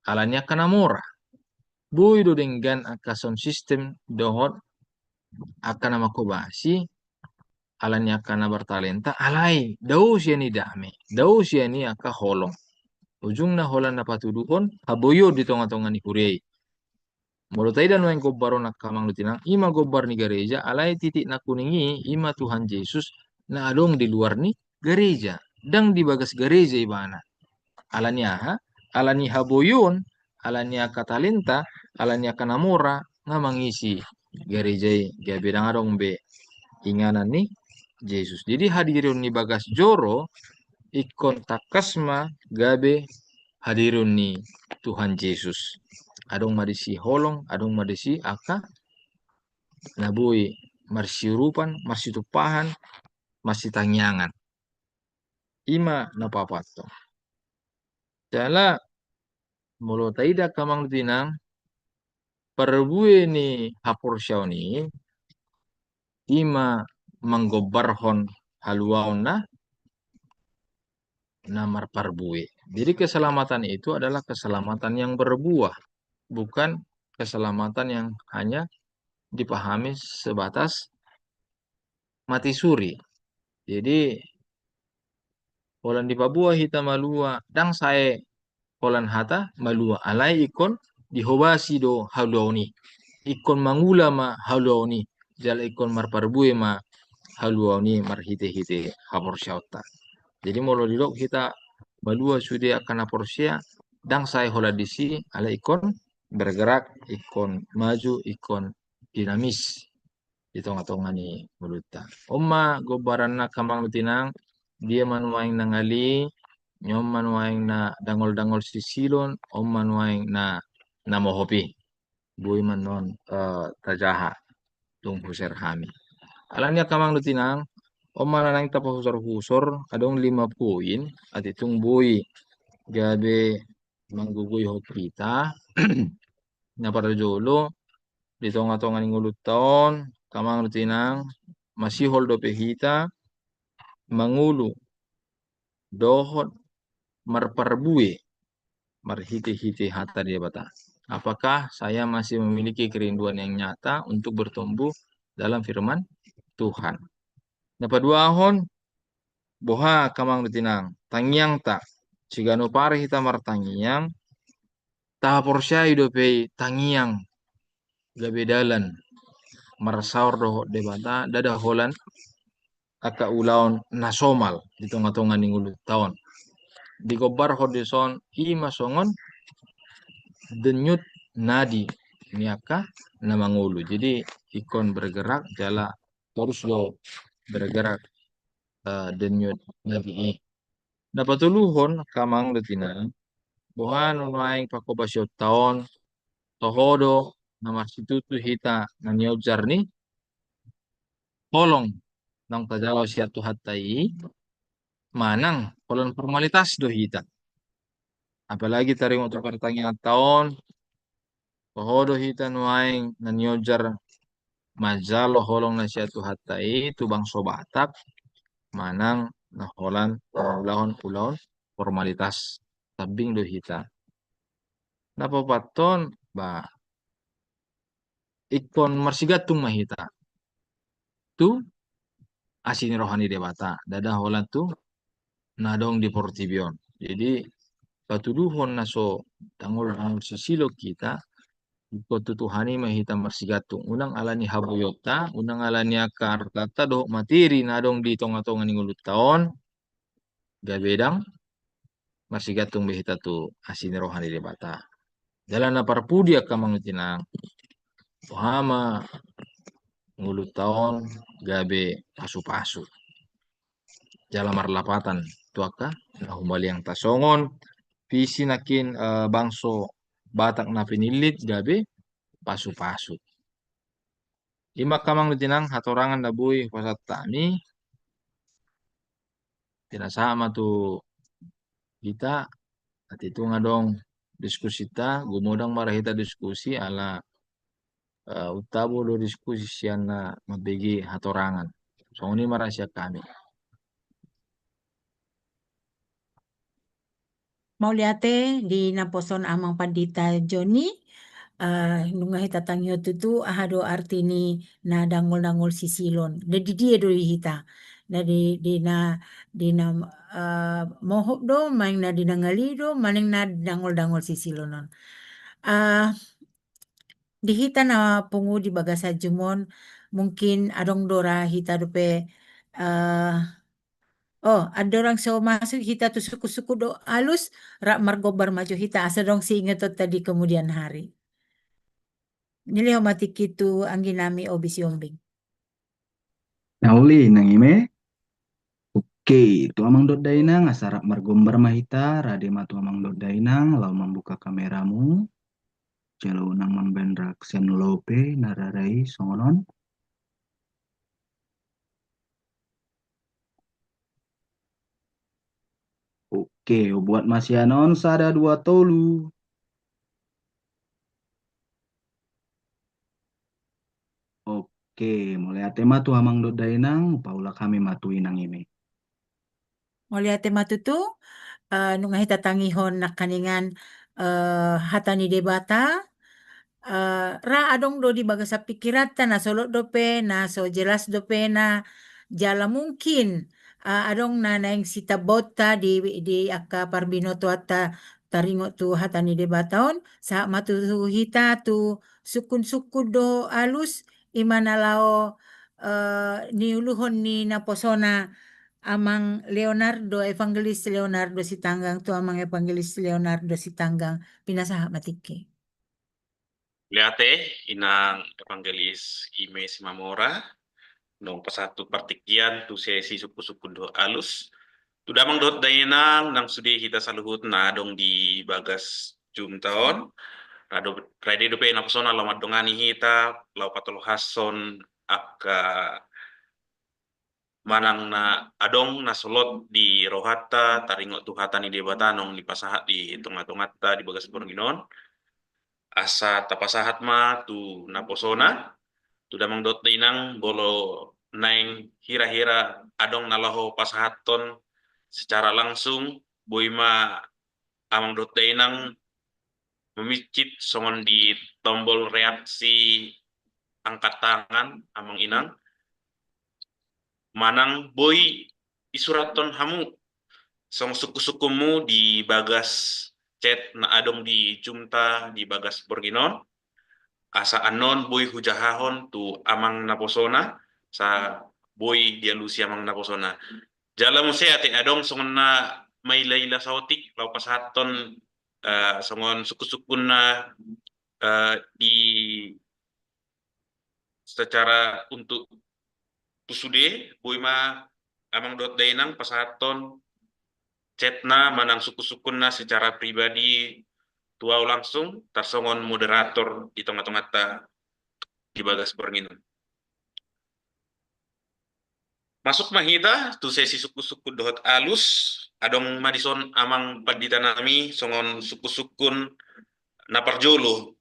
[SPEAKER 7] alanya kanamora. Boy do denggan akason sistem dohot akan makobasi alanya kana bertalenta alai dau sia ni dame. Dau sia ni aka holong. Ujung na holan na patuduhon haboyo di tonga-tonga ni kurei. Molo taidan wain gobbaro na kamang lutinang ima gobbar ni gereja alai titik na kuningi ima Tuhan Yesus na adong di luar ni gereja dang di bagas gereja ibana alania ha alani haboyon alania katalenta alania kanamora nga mangisi gereja gabe dang adong be inganan ni Yesus. Jadi hadirin ni bagas joro ikon takasma gabe hadirin ni Tuhan Yesus. Adong madisi holong, adong madisi aka nabui marsirupan, marsitupahan, marsitangyangan. Ima napapato. Jala molo taida kamang tinang perbue ni hapur syau ni ima manggobarhon haluaon na marparbue. Jadi keselamatan itu adalah keselamatan yang berbuah, bukan keselamatan yang hanya dipahami sebatas mati suri. Jadi Polan di Papua hita malua dang sae polan hata malua alai ikon dihobasi do haluaoni. Ikon mangula ma haluaoni. Jala ikon marparbue ma haluaoni marhite-hite hapor syauta. Jadi molo dilok kita malua sude akan hapor sya dang sae hola disi ala ikon bergerak, ikon maju, ikon dinamis di tengah-tengah ni muluta. Oma gobaran na kamang lutinang dia manuaing nangali nyom manuaing na dangol-dangol sisilon om manuaing na namohopi buy manon tajaha tung huser hami alanya kamang lutinang om mananang tapa husor-husor adong 5 poin at itong buy gabe manggugoy ho kita na para jolo di tonga-tonga ning ulut taon kamang lutinang masihol do pehita mangulu dohot marparbue marhiti-hiti hatta dia bata. Apakah saya masih memiliki kerinduan yang nyata untuk bertumbuh dalam firman Tuhan? Dapat dua ahon boha kamang lutinang tangyang ta sigano pare hita martangyang ta porsya idope tangyang gabedalan marasaur doho debata dada holan aka ulaon nasomal di tengah-tengah ningulut tahun di gobar hodison ima songon denyut nadi niaka namangulu. Jadi ikon bergerak jala terus lo bergerak denyut nadi ini. Dapat tuluhon kamang letina bohan unaing pakobasyo taon tohodo nama situtu hita nanyojar ni holong nang tajalaw siya tuhatai manang kolon formalitas do hita. Apalagi taring untuk pertanyaan tahun pohodo hita nuaing nanyojar majalo holong na siya tuhatai tubang sobatak manang naholan ulahon formalitas tabing do hita. Napapaton ba ikon marsigatung mahita tu asin rohani debata dada holan tu nadong di Portibion. Jadi patuduhon naso tangol ang sisilo kita iko tutuhani mahita marsigatung unang alani habuyota unang alani akartata do matiri nadong di tonga-tonga ni ulut taon gabedang masih gatung behita tu asini rohani de bata. Jalan na parpudi akka mangutinang ohama ngulu taon gabe pasu-pasu. Jalan marlapatan tu akka na humbali yang tasongon visi nakin bangso batak na pinilit gabe pasu-pasu. Lima kamang lutinang hatorangan na bui pasat tani tinasama tu kita at itu nga dong diskusi ta gumudang marahita diskusi ala utabo do diskusi siya na mabigi hatorangan. So ini marasya kami.
[SPEAKER 1] Mau liate di naposon amang pandita Joni nunga hita tangyo tutu ahado artini na dangol-dangol sisilon. Jadi dia do hita. Dari di na mohok do maing na dinangali do maning na dangol-dangol sisilonon. Di hita na pungu di bagasa jumon mungkin adong dora hita dope oh, ada orang so masuk hita tu suku-suku do alus rak margobar maju hita asa dong si ingat tadi kemudian hari. Niliho mati kitu angginami obis yombing.
[SPEAKER 8] Nauli nang ime. Oke, tu amang dot dainang asarap margombar mahita rade matu amang dot dainang lau membuka kameramu. Jalau nang membendrak sen lope nararai songonon. Oke, buat masyanon sada dua tolu. Oke, mulai ate matu amang dot dainang paula kami matu inang ime.
[SPEAKER 1] Moliate matutu nunga hita tangihon na kaningan hatani debata ra adong do di bagasa pikirata na solo dope na so jelas dope na jala mungkin adong na naing sita bota di aka parbinoto ata taringo tu hatani debataon sa matu hita tu sukun-sukun do alus imana lao niuluhon ni naposona amang Leonardo Evangelis Leonardo Sitanggang tu amang Evangelis Leonardo Sitanggang pinasaha matike.
[SPEAKER 9] Liate inang evangelis ime simamora nong pasatu partikian tu sesi suku-suku do alus tu damang dot dainang nang sudi kita saluhut na dong di bagas jum taon rado rade dope na persona lamat dongani hita lau patolo hason aka manang na adong na solot di rohata taringo tu hata ni debatanong di pasahat di tengah-tengah di bagas borginon asa tapasahat ma tu naposona tu damang dot inang bolo naing hira-hira adong nalaho pasahaton secara langsung boima amang dot inang memicit songon di tombol reaksi angkat tangan amang inang manang boy isuraton hamu song suku-sukumu di bagas chat na adong di jumta di bagas borginon asa anon boy hujahahon tu amang naposona sa boy dia lusi amang naposona jala mo siya ate adong songon na may layla sautik lau pasaton songon suku-sukun na di secara untuk pusude boy ma amang dot dainang pasaton chatna manang suku-sukun na secara pribadi tuau langsung tarsongon moderator di tengah-tengah ta di bagas berngin. Masuk mahita tu sesi suku-suku dohot alus adong Madison amang padita nami songon suku-sukun naparjolo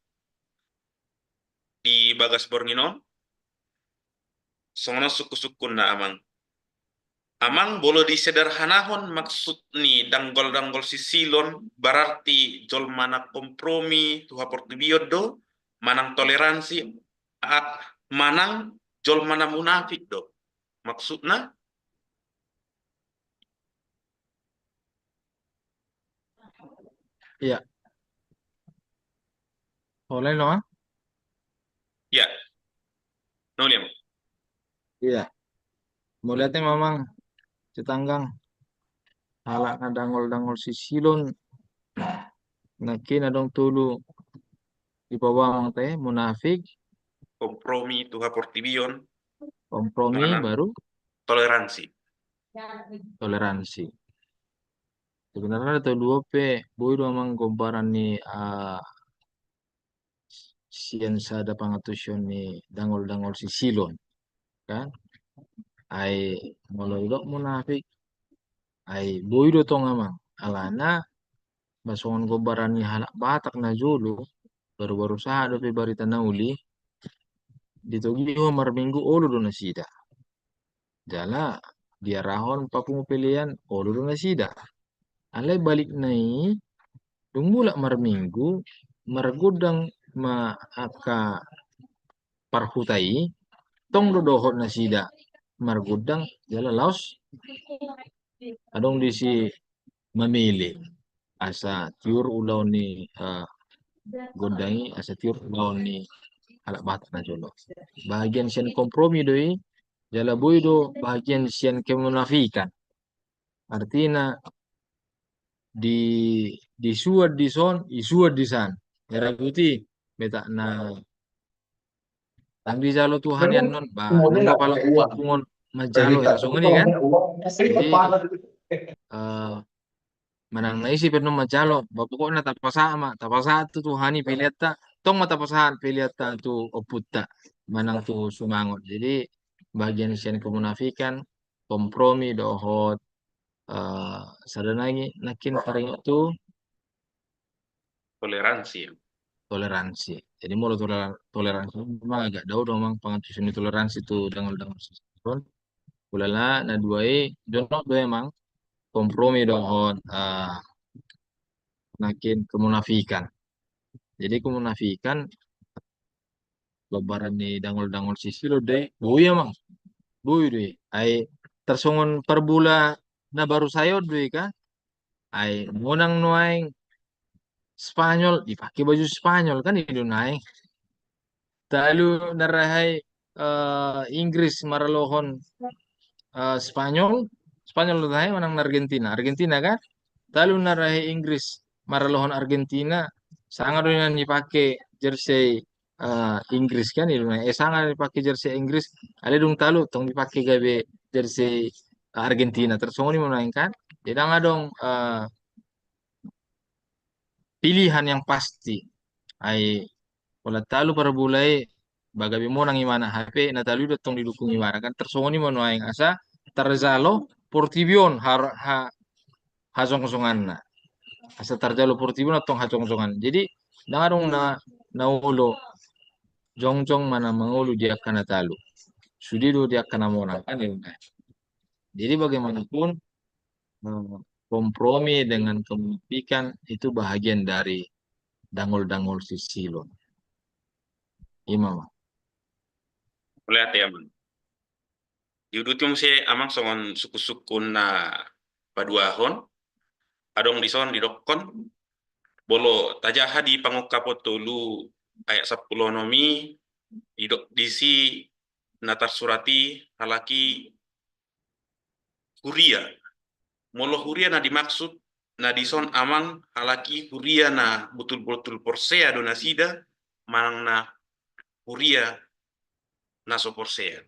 [SPEAKER 9] di bagas borngino songono suku-sukun na amang bolo disederhanahon maksud ni danggol-danggol sisilon berarti jol mana kompromi tuha portibiodo manang toleransi manang jol mana munafik do maksudna
[SPEAKER 7] Iya. Oleh lo ah?
[SPEAKER 9] ya noliam
[SPEAKER 7] Iya. Mau lihatnya mamang Cetanggang. halak na dangol-dangol si silon nakin adong tulu di bawah teh munafik
[SPEAKER 9] kompromi tuha portibion,
[SPEAKER 7] kompromi
[SPEAKER 9] Tangan.
[SPEAKER 7] baru
[SPEAKER 9] toleransi.
[SPEAKER 7] toleransi. Sebenarnya ada dua pe boy do mang komparan ni siansa da pangatusyon ni dangol-dangol si silon kan ay molodok munafik ay boy do tong amang alana basongon komparan ni halak batak na julu baru-baru sa do pe barita na uli ditogi ho marminggu olo do na sida jala dia rahon papungu pilihan olo do na sida alay balik nai dung mula marminggu margudang ma aka parhutai tong dodohot na sida margudang jala laos adong di si memilih asa tiur ulau ni godangi asa tiur ulau ni halak batak na jolo bagian sian kompromi doi jala boy do bagian sian kemunafikan artinya di suat di son isuat di san merah putih beta na tangdi jalo Tuhan yang non ba nunggu pala pungon majalo ya so ini kan jadi manang naisip no majalo pokok na tapasa tu Tuhani piliata tong matapasahan piliata tu oputta manang tu sumangot jadi bagian sian kemunafikan kompromi dohot sadanagi nakin paring itu
[SPEAKER 9] Toleransi.
[SPEAKER 7] toleransi. Jadi mau toleransi memang agak jauh dong memang pengatusan toleransi itu dengan sistem. Kulala na duai jono do emang kompromi dohon nakin kemunafikan. Jadi kemunafikan lebaran ni dangol-dangol sisi lo deh bui emang bui deh. Ai tersongon per bulan na baru sayot deh kan. Ai monang nuaing Spanyol dipakai baju Spanyol kan itu naik. Lalu narahai Inggris maralohon Spanyol Spanyol narahai menang Argentina Argentina kan. Lalu narahai Inggris maralohon Argentina sangat dengan dipakai jersey Inggris kan itu naik. Sangat dipakai jersey Inggris. Ada dong talu tong dipakai gabe jersey Argentina terus ini menaikkan. Jadi nggak dong pilihan yang pasti. Ai wala talo para bulay bagabi mo nang imana HP na talo datong didukung imana kan tersongoni mo aing asa tarzalo portibion hasong-songan na asa tarzalo portibion atong hasong-songan jadi nangarong na ulo jongjong mana mangulo dia kana talo sudido dia kana monang kan yun. Jadi bagaimanapun kompromi dengan kemunafikan itu bahagian dari dangol-dangol si silon. Imam.
[SPEAKER 9] Boleh ate amang. Diudutum si amang songon suku-suku na paduahon. Adong dison didokon. Bolo tajaha di pangukapo tulu ayat 10 nomi. Disi natar surati halaki huria. Molo huria na dimaksud na dison amang halaki huria na betul-betul porsea donasida manang na huria na soporsea.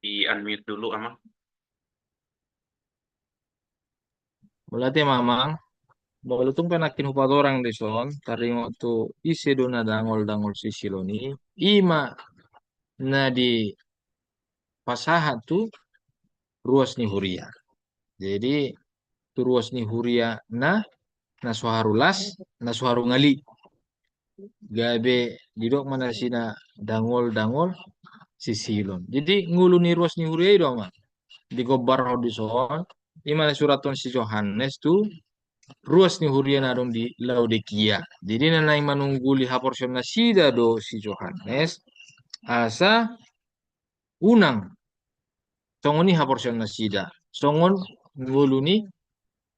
[SPEAKER 9] Di unmute dulu amang.
[SPEAKER 7] Berarti mamang Bolutung penakin hupat orang di son, taringo tu isi dona dangol-dangol si siloni, ima na di pasahat tu ruas ni huria. Jadi tu ruas ni huria na suharulas, na suharu ngali. Gabe didok mana sina dangol-dangol si silon. Jadi ngulu ni ruas ni huria itu ama. Di gobar di son, ima na suraton si Johannes tu ruas ni hurian adong di Laodikia. Jadi nanay manungguli haporsyon na sida do si Johannes asa unang songon ni haporsyon na sida. Songon ngulu ni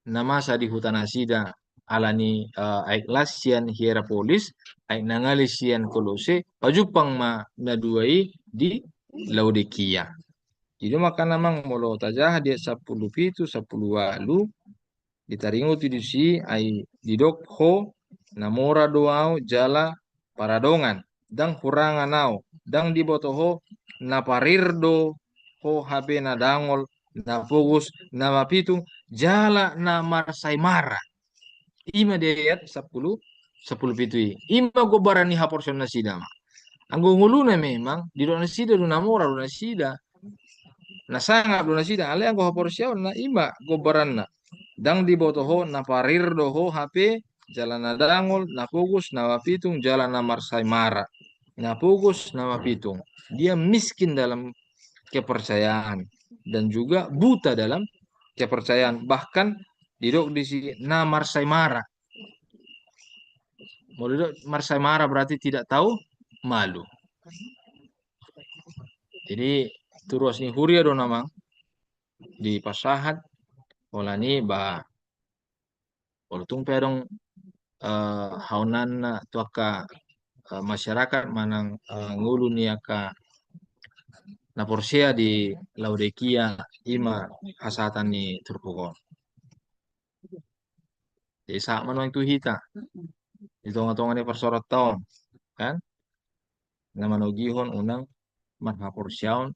[SPEAKER 7] namasa di hutan asida alani aiklas sian Hierapolis aik nangali sian Kolose pajupang ma naduai di Laodikia. Jadi maka namang molo tajah dia 10 pitu 10 walu ditaringo ti si ai didok ho namora doao jala paradongan dang hurangan nao dang dibotoho naparirdo ho habe na dangol na fokus na mapitung jala na marsaimara ima diayat 10 pitu ima gobarani haporsion na sida ma anggo nguluna memang di na sida do namora do na sida na sanga do na sida ale anggo haporsion na ima gobaranna dang dibotoho na parirdo ho HP jalan na dangol na fokus na mapitung jalan na marsaimara na fokus na mapitung dia miskin dalam kepercayaan dan juga buta dalam kepercayaan bahkan didok di sini na marsaimara mau didok marsaimara berarti tidak tahu malu jadi terus ni huria do namang di pasahat olani ba tung pedong haunan na tuaka masyarakat manang ngulu niaka na porsia di Laodikia ima hasatan ni turpukon. Jadi saat manuang itu hita itu ngatongan ni persorot tahun kan nama nogihon unang man haporsiaon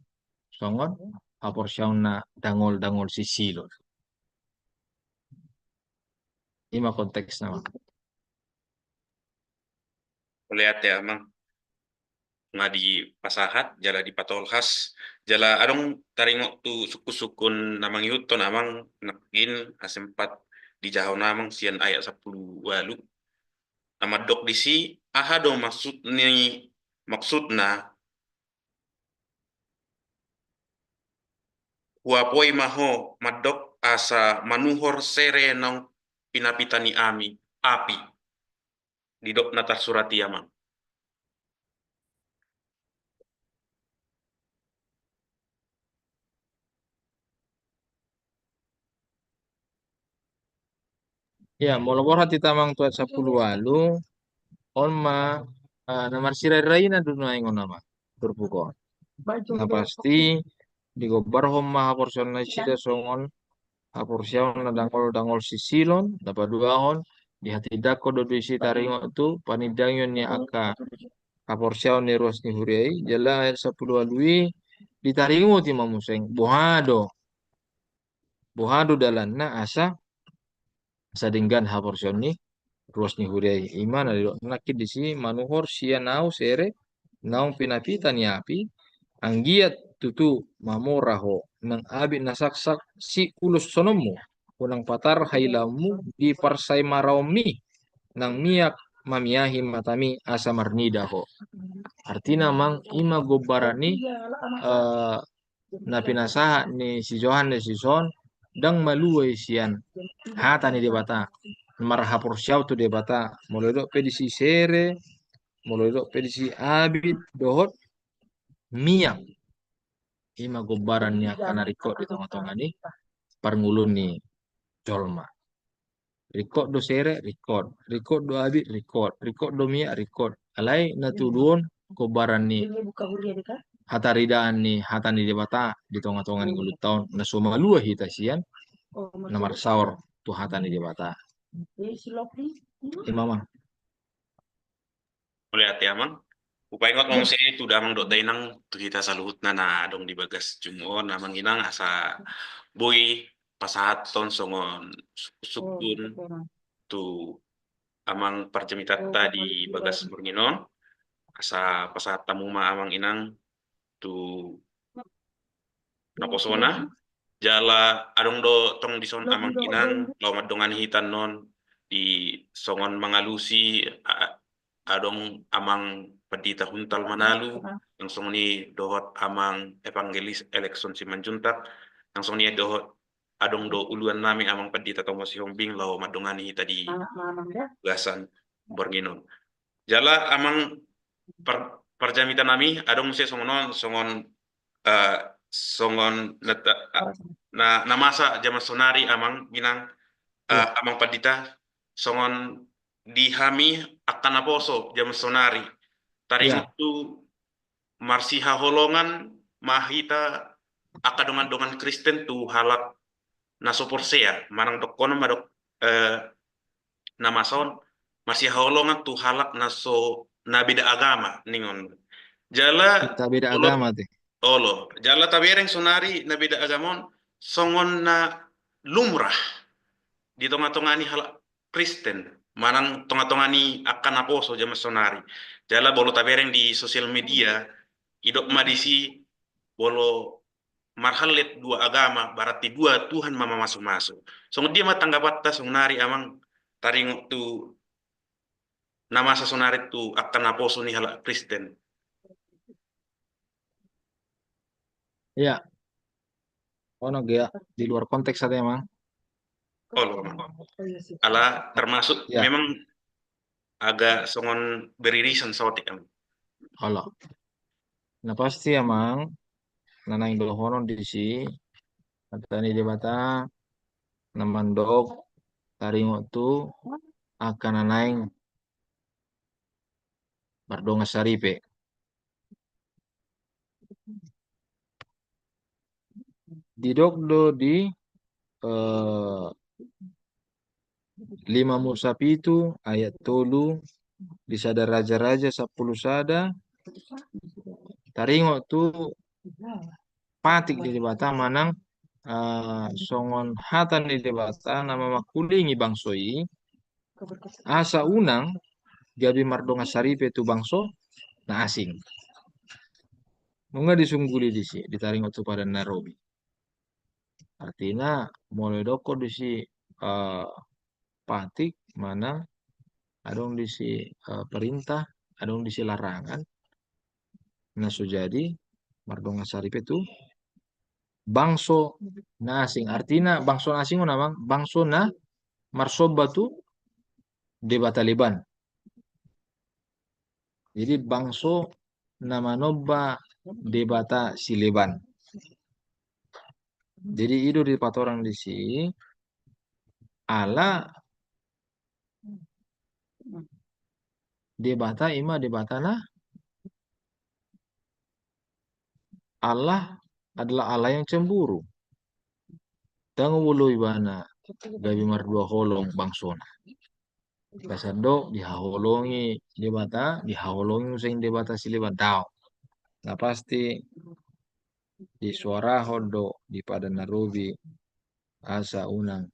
[SPEAKER 7] songon haporsiaon na dangol sisilo. Ima konteks nama.
[SPEAKER 9] Lihat ya, Mang. Ngadi pasahat, jala di patolhas, jala adong taringo tu suku-sukun namang yuto namang nakin asempat di jahau namang sian ayat 10 walu. Nama dok di si, aha dong maksudna huapoi maho madok asa manuhor sere nang pinapitani ami api di dok natar surati amang.
[SPEAKER 7] Ya, molo hati tamang tuat 10 walu on ma namar sirai na dunu ingon nama turpukon. Nah pasti di gobar homma haporsion na sida songon haporsion na dangol sisilon dapat duahon di hati dako do isi taringo tu panidangyon ni aka haporsion ni ruas ni hurei jala ayat 10 alui ditaringo ti mamuseng bohado dalan na asa sadinggan haporsion ni ruas ni hurei imana di nakit di si manuhor sia nau sere naung pinapita ni api anggiat tutu mamoraho nang abi nasaksak si ulus sonomu unang patar hailamu di parsai maraumi nang miak mamiahi matami asa marnidaho artina mang ima gobarani na pinasaha ni si Johan ni si Son dang maluai sian hata ni debata marhapur syau tu debata molodok pedisi sere molodok pedisi abid dohot miak ima gobaran ni akan rikot di tengah-tengah ni parngulun ni jolma rikot do sere rikot do abid rikot do miak rikot alai natudun gobaran ni hataridaan ni hatan di debata di tengah-tengah ni gulut tahun na somalua hita sian namar saur tu hatan di debata imamang
[SPEAKER 9] Lihat ya, Mang. Upaya ngot ngomong sih itu damang dot dainang tu kita saluhut nana dong di bagas jumuon namang inang asa boy pasahat ton songon sukun tu amang parcemitata di bagas murginon asa pasahat tamu ma amang inang tu naposona jala adong do tong dison amang inang lawan dongan hitan non di songon mangalusi adong amang pedita huntal manalu yang songni dohot amang evangelis elekson si manjuntak yang songni dohot adong do uluan nami amang pedita tomo si hombing law madongani tadi gasan borginon jala amang perjamitan nami adong si songon songon na masa zaman sonari amang ginang amang pedita songon dihami akan aposo jam sonari taring itu marsiha holongan mahita akadongan-dongan Kristen tu halak naso porsea marang dok kono madok nama son masih holongan tu halak naso nabida agama ningon jala
[SPEAKER 7] Kita beda
[SPEAKER 9] olo
[SPEAKER 7] agama teh.
[SPEAKER 9] olo jala tabereng sonari nabida agamon songon na lumrah di tonga-tongani halak Kristen manang tonga-tongani akan aposo jama sonari jala bolo tabereng di sosial media idok madisi bolo marhalet dua agama berarti dua Tuhan mama masuk-masuk. So dia matanggapat ta sonari amang taringo tu nama sa sonari tu akan aposo ni halak Kristen.
[SPEAKER 7] Iya, ono ya di luar konteks ada emang.
[SPEAKER 9] Oh, ala termasuk
[SPEAKER 7] Ya,
[SPEAKER 9] memang agak songon beririsan sotik am.
[SPEAKER 7] kalau. Nah pasti emang nanang dohonon di si katani di bata namandok taringo tu akan nanaing bardonga saripe. Didokdo di 5 Musa pitu ayat tolu di sada raja-raja 10 sada taringo tu patik di bata manang songon hatan di bata nama makulingi bangsoi asa unang gabi mardonga saripe tu bangso na asing. Nunga disungguli di si ditaringo tu pada Nairobi. Artinya mulai doko di si patik mana adong di si perintah adong di si larangan nah jadi mardonga saripe tu bangso na asing artinya bangso na asing namang bangso na marsoba tu deba Taliban jadi bangso na manoba debata Sileban jadi itu di patorang di si ala debata ima debata na Allah adalah Allah yang cemburu. Dan wulu ibana gabi mardua holong bangsona. Kasado dihaholongi debata, dihaholongi using debata Sileban tau. Nah pasti di suara hodo di pada Nairobi asa unang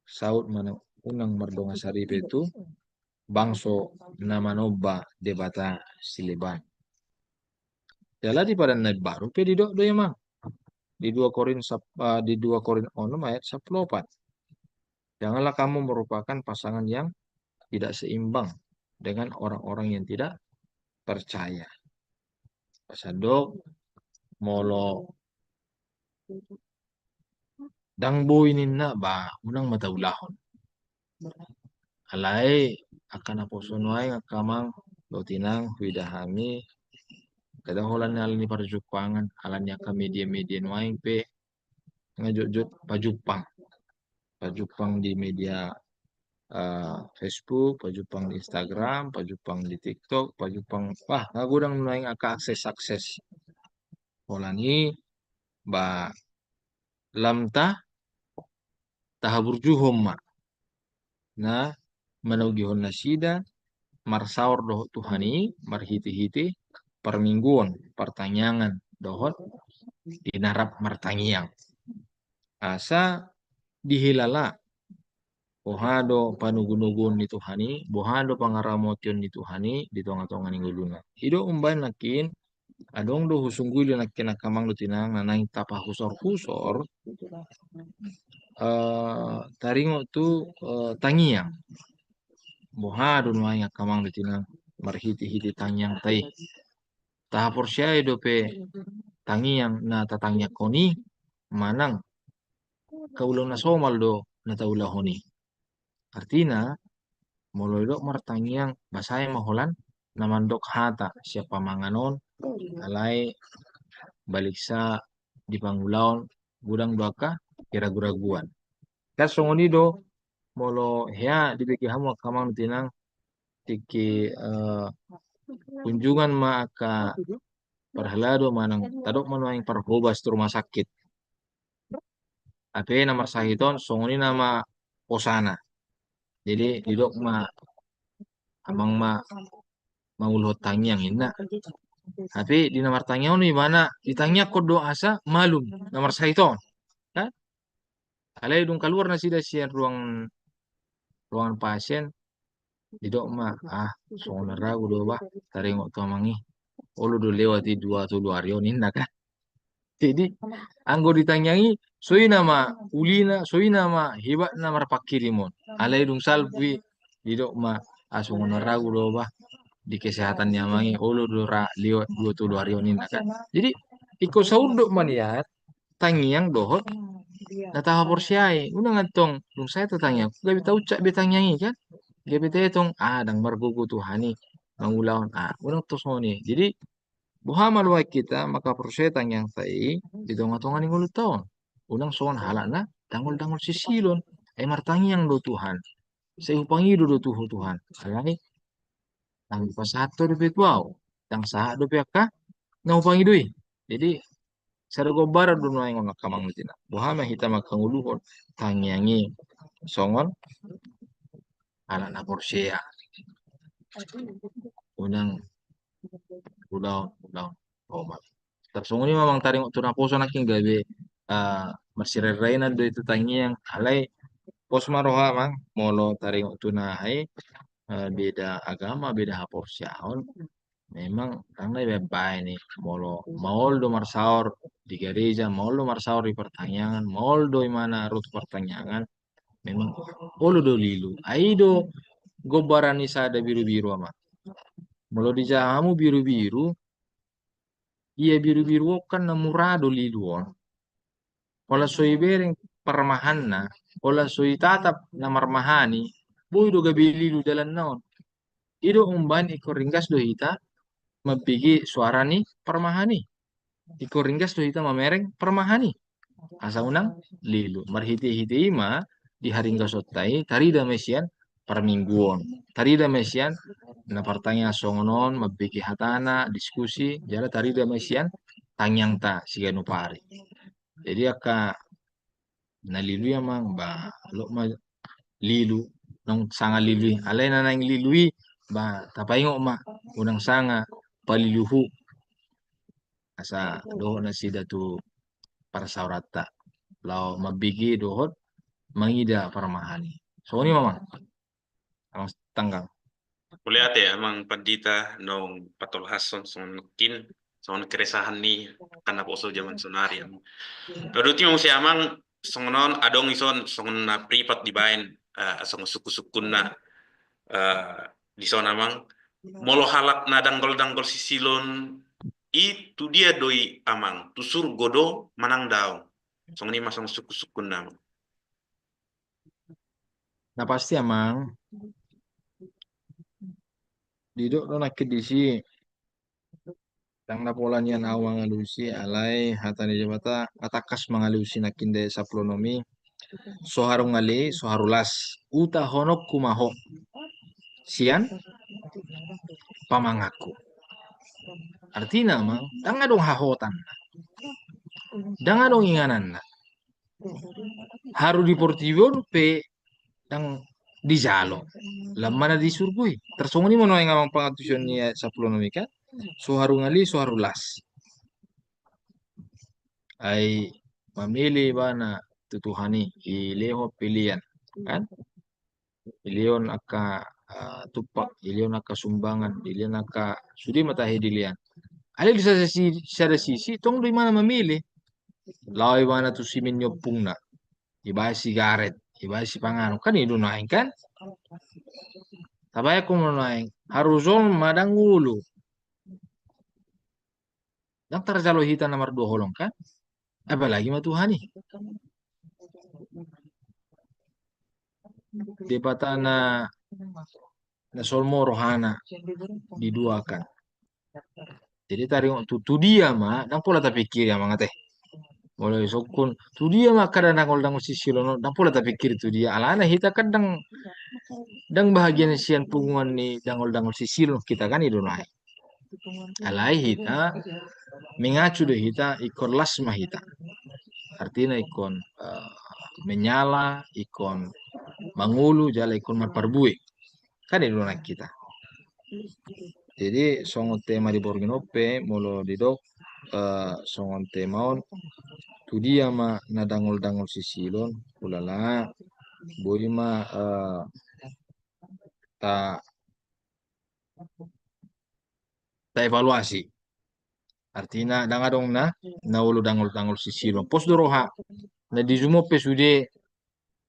[SPEAKER 7] saut mana unang mardonga saripe itu bangso nama noba debata Sileban. Jadi pada naik baru pe di do emang di 2 Korin di 2 Korin 6 ayat 14. Janganlah kamu merupakan pasangan yang tidak seimbang dengan orang-orang yang tidak percaya. Pasadok molo dang boy ninna ba unang mataulahon. Alai akan aposonoy kamang lotinang widahami kadaholan na alani parjupangan alani ka media-media nuaing pe ngajojot pajupang di media Facebook, pajupang di Instagram, pajupang di TikTok, pajupang wah ngagudang nuaing aka akses holani ba lamta tahaburjuhom ma na manugihon na sida marsaur dohot tuhani marhiti-hiti permingguan pertanyaan dohot dinarap martangiang asa dihilala bohado panugun-nugun ni Tuhani bohado pangaramotion ni Tuhani di tonga-tonga ni guluna ido umban nakin adong do husungguli nakin nakamang do tinang nanang tapah husor-husor taringo tu tangiang bohado nuang kamang do tinang marhiti-hiti tangiang tai tahapor siya dope tangiang na tatangya koni manang kaulang na somal do na taulahoni. Artinya mulai dok martangiang basaya maholan namandok hata siapa manganon alai balik sa di panggulaon gudang doaka kira-guraguan. Kasongoni do molo hea dibeki hamu kamang tinang tiki kunjungan ma aka Perhelado manang tadok manuang parhubas tu rumah sakit. Ape nama sahiton songoni nama posana. Jadi didok amang maulot tangyang ina. Tapi di nomor tanya ni mana ditanya kod asa malum nomor sahiton. Kan? Alay dong keluar nasi sian ruangan pasien didok songon ragu do bah taringok to mangi. Olu do lewati 2 hari ninda kan. Jadi anggo ditanyai soi nama ulina soi nama hebat nama pakirimon. Alay dong salvi didok songon ragu do bah di kesehatan mangi olu do lewat 2 hari ninda kan. Jadi iko saudok maniat tangiang dohot na taha porsiai una ngatong dong saya tetangnya gabi tahu cak betanyai kan gabi tetong dang margugu tuhani mangulawan unang tosoni jadi buha maluai kita maka porsetan yang tai di tonga-tonga ni ngulu taon unang soan halana dangol sisilon martangi yang do Tuhan saya upangi do Tuhan alai nang pasato do petuau dang saha do peka na upangi doi jadi sada gobara do no ingon kamang tina buhama hita makanguluhon tangyangi songon anak na porsea unang udaw omat tersongoni mamang taring tuna poso naking gabe marsirerainan do itu tangyang alai pos maroha mang molo taring tuna hai beda agama beda haporsiaon memang karena bebay nih maol do marsaor di gereja maol do marsaor di pertanyaan maol do mana rut pertanyaan memang olo do lilu aido gobaran isa ada biru-biru ama molo di jamu biru-biru iya biru-biru kan namurado lilu on ola soi bereng permahanna ola soi tatap namarmahani boy do gabi lilu dalan naon ido umban iko ringgas do hita mapigi suara nih permahani iko ringgas do hita mamereng permahani asa unang lilu marhiti-hiti ima di haringga sotai tarida mesian permingguan tarida mesian na pertanyaan songonon mapigi hatana diskusi jala tarida mesian tangyang ta siganu pari jadi aka na lilu ya mang ba lo ma lilu nong sanga lilu alay na nang lilui ba tapaingo unang sanga paliluhu asa doho na sida tu para saurata lao mabigi dohot mangida permahani so ni mama ang tanggang
[SPEAKER 9] Kulihat ya, emang pandita nong patolhason kin son keresahan nih karena poso zaman sonari. Kalau ti mau si amang songonon adong ison songon na privat di bain song suku-sukun na di son amang molo halak na danggol sisilon itu dia doi amang tusur godo manang daun song ni masang suku-sukun na.
[SPEAKER 7] na pasti amang didok no nakit di si tang na pola niyan awang alusi alay hatani jabata atakas mangalusi nakinde saplonomi soharong ngali soharulas uta honok kumaho sian pamangaku artinya mang dang adong hahotan dang adong inganan na haru di Portivon pe dang di jalo lamana di surgui tersongoni mono yang amang pangatusion niya saplonomi kan soharong ngali soharulas ay mamili ba na tutuhani ileho pilihan kan ilion aka tupak ilion aka sumbangan ilion aka sudi matahi dilian alil sa sisi tong di mana memilih laway mana tu si minyopung na iba sigaret iba si pangano kan itu naing kan tabay ko naing harusol madang ulo yang terjalo hita nomor 2 holong kan apalagi matuhani di patana na solmo rohana diduakan jadi taring tu dia nang pola tapikir ya mga teh mulai sokun tu dia kada nangol dang sisilono nang pola tapikir tu dia alana hita kadang dang bahagian sian punguan ni dangol sisilon kita kan itu naik alai hita mengacu deh hita ikon lasma hita. Artinya ikon menyala, ikon mangulu, jala ikon marparbue. Kan itu nak kita. Jadi songon tema di Borginope molo di dok songon temaon tu dia ma na dangol-dangol sisilon ulala boy ma ta ta evaluasi. Artinya dangadong na ulu dangol-dangol sisilon. Pos doroha na di Zumope sude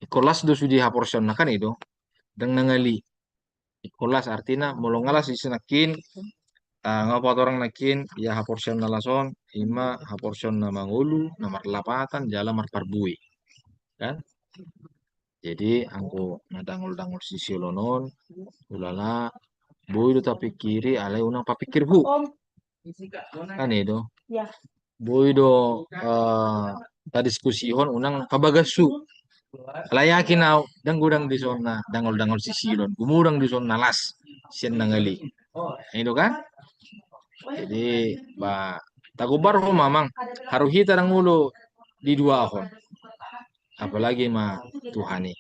[SPEAKER 7] ikolas do sude haporsion na kan itu dang nangali ikolas artinya molo ngalas isinakin ngapat orang nakin ya haporsion na lason ima haporsion na mangulu na marlapatan jala marparbui kan. Jadi angko na dangol-dangol sisilonon ulala boy do tapi kiri alai unang papikir bu kan itu boy do ta diskusihon unang pabagasu layakin au dang gudang di zona dangol-dangol sisilon gumudang di zona las sian nangali itu kan. Jadi ba tagubar ho mamang haruhita nang ulo di dua ahon apalagi ma Tuhani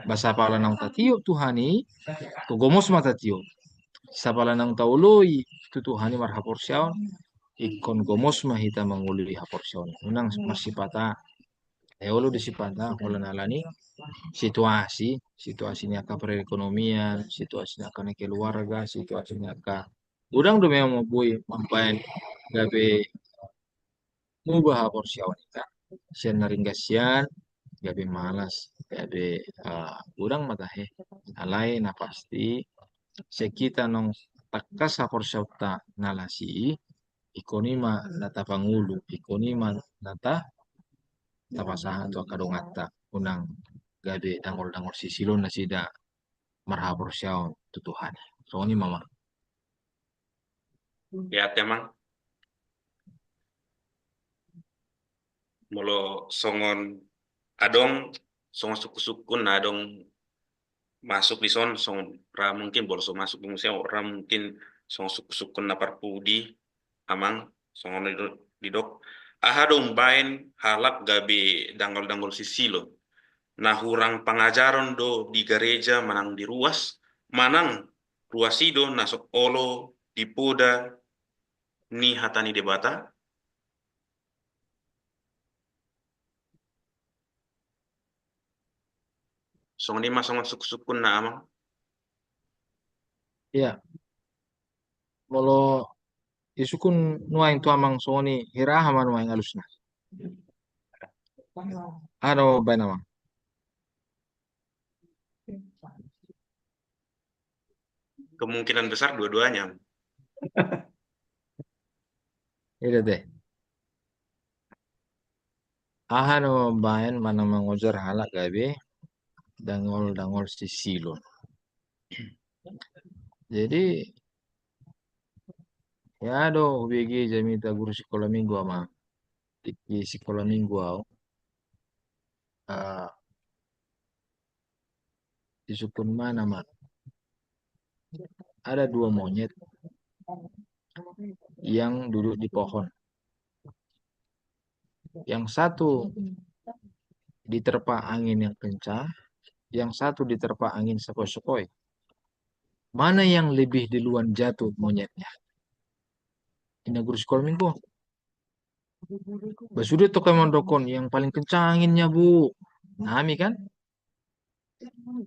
[SPEAKER 7] basa pala nang tatio Tuhani kugomos mata tatio sapala nang tauloi tu Tuhani marhapor siaon ikon gomos mahita mangului hapor siaon unang masipata eolo disipata holan alani situasinya ka perekonomian, situasinya ka keluarga, situasinya ka udang do memang boy mampain gabe mubah porsiawan ita sian naringgasian gabe malas gabe udang matahe alai na pasti sekita nong takas porsiauta nalasi ikonima nata pangulu ikonima nata tapasaha tu akadongata unang gabe dangol-dangol sisilon na sida marhabor siyaon tutuhan. So ni mama.
[SPEAKER 9] Ya temang molo songon adong songon suku-sukun adong masuk di son songon ra mungkin bolso masuk di museum ra mungkin songon suku-sukun na parpudi amang songon di dok ahadong bain halap gabe dangol-dangol sisilo nah hurang pengajaran do di gereja manang di ruas manang ruasido nasok olo di poda ni hatani debata songon ni masongon sukun na amang
[SPEAKER 7] Iya. Molo isukun nuaing tu amang soni hiraha man nuaing alusna. Ano ba namang?
[SPEAKER 9] kemungkinan besar dua-duanya.
[SPEAKER 7] Ida deh. Ahano bayan mana mangojar halak gabe dangol-dangol sisilon. Jadi ya do BG jamita guru sekolah minggu ama di sekolah minggu au di sukun mana mak ada dua monyet yang duduk di pohon. Yang satu diterpa angin yang kencang, yang satu diterpa angin sepoi-sepoi. Mana yang lebih duluan jatuh monyetnya? Ini guru sekolah minggu. Basudah tokai mondokon yang paling kencang anginnya bu. Nami kan?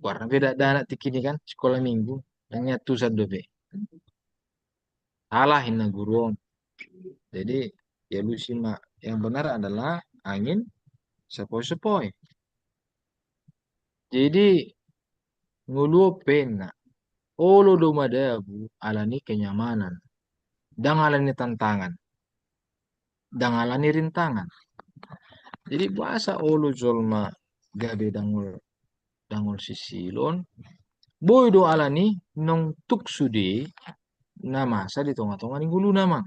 [SPEAKER 7] Warna beda dana tikini kan sekolah minggu. Yang nyatu sadobe. Salah ina guru. Jadi ya lu simak. Yang benar adalah angin sepoi-sepoi. Jadi ngulu pena. Olo do madabu alani kenyamanan. Dan alani tantangan. Dan alani rintangan. Jadi bahasa olo zolma gabe dangol sisilon. Boy do alani nong tuk sudi na masa di tonga-tonga ni gulu namang.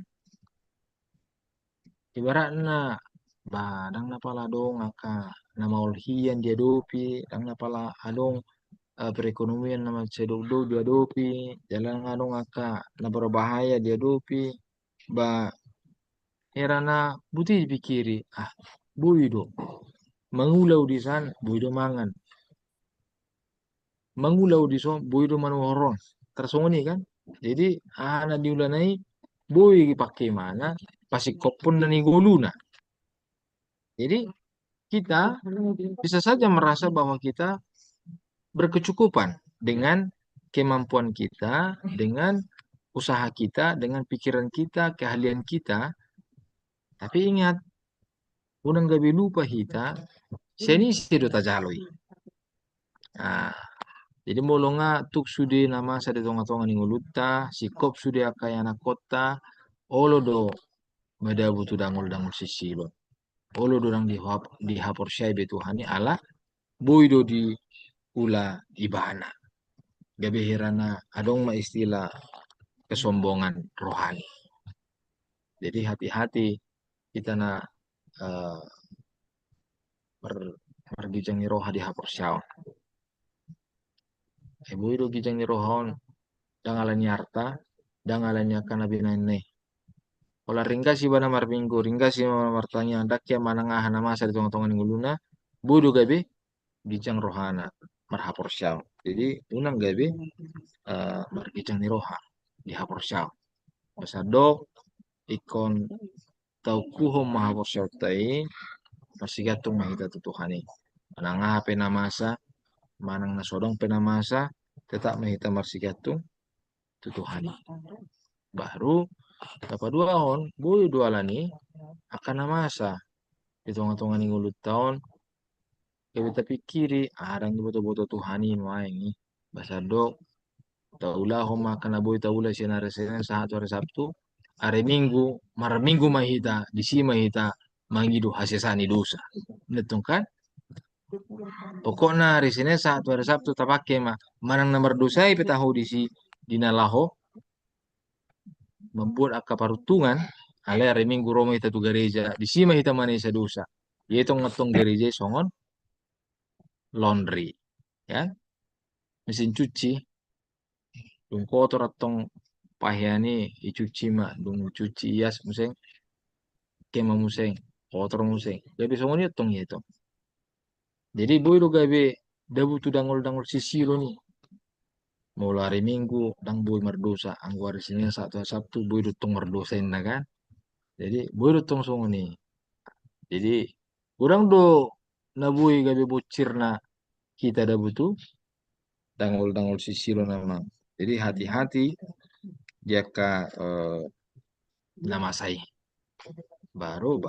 [SPEAKER 7] Ibarat na badang na pala dong aka nama olhian dia dopi, dang na pala adong perekonomian nama cedok dia dopi, jalan ngadong aka na berbahaya dia dopi, ba herana buti dipikiri, buido mengulau di sana, buido mangan. Mengulau di sana, buido manuhoron. Tersongoni kan. Jadi anak diulanai bui pakai mana pasti kopun dan igoluna. Jadi kita bisa saja merasa bahwa kita berkecukupan dengan kemampuan kita, dengan usaha kita, dengan pikiran kita, keahlian kita. Tapi ingat, unang gabi lupa kita, seni sido tajaloi. Nah, jadi molonga tuk sude nama sa de tonga-tonga ninguluta, sikop sude akay anak kota, olo do madabu tu dangol-dangol sisilo. Olo do dang di hapor syai betuhani ala, boy do di ula ibana. Gabi hirana adong ma istilah kesombongan rohani. Jadi hati-hati kita na pergijang ni roha di hapor syau. Boy do gijang ni rohon, dangalan yarta, dangalan yakana binane. Ola ringkasi bana marminggu, ringkasi martanya dakya manangahan nama sa di tonga-tonga ninguluna, bodo gabe gijang rohana marhapor syau. Jadi unang gabe margijang ni roha di hapor syau. Pasadok ikon tau kuhom mahapor syau tai masigatung mahita tutuhani. Manangah penamasa, manang nasodong penamasa, tetap mahita marsigatung tutuhani. Baru dapat 2 tahun, boy 2 lani akan namasa di tonga-tonga ni ulut tahun. Kaya kita pikiri, arang di boto-boto Tuhani maing basa dok. Taula homa kana boy taula siya na resenen sa hari Sabtu. Hari Minggu, Minggu mahita, di si mahita, mangidu hasesani dosa. Netong kan? Pokoknya hari Senin sa hari Sabtu tapake manang nomor dosa petahu di si dinalaho membuat akaparutungan ale hari Minggu Roma ita tu gereja di sima ita manesa dosa yaitu ngetong gereja songon laundry ya mesin cuci dung kotor atong pahyani icuci dung cuci ias museng kema museng kotor museng jadi songon itu gitu jadi boy do gabe dabu tu dangol sisiro ni mulai hari Minggu dang boy merdosa anggo hari Senin Sabtu boy do tong merdosa kan. Jadi boy tong songo ni. Jadi kurang do nabui gabe bocir na kita da butuh dangol sisiro namang. Jadi hati-hati jika nama saya baru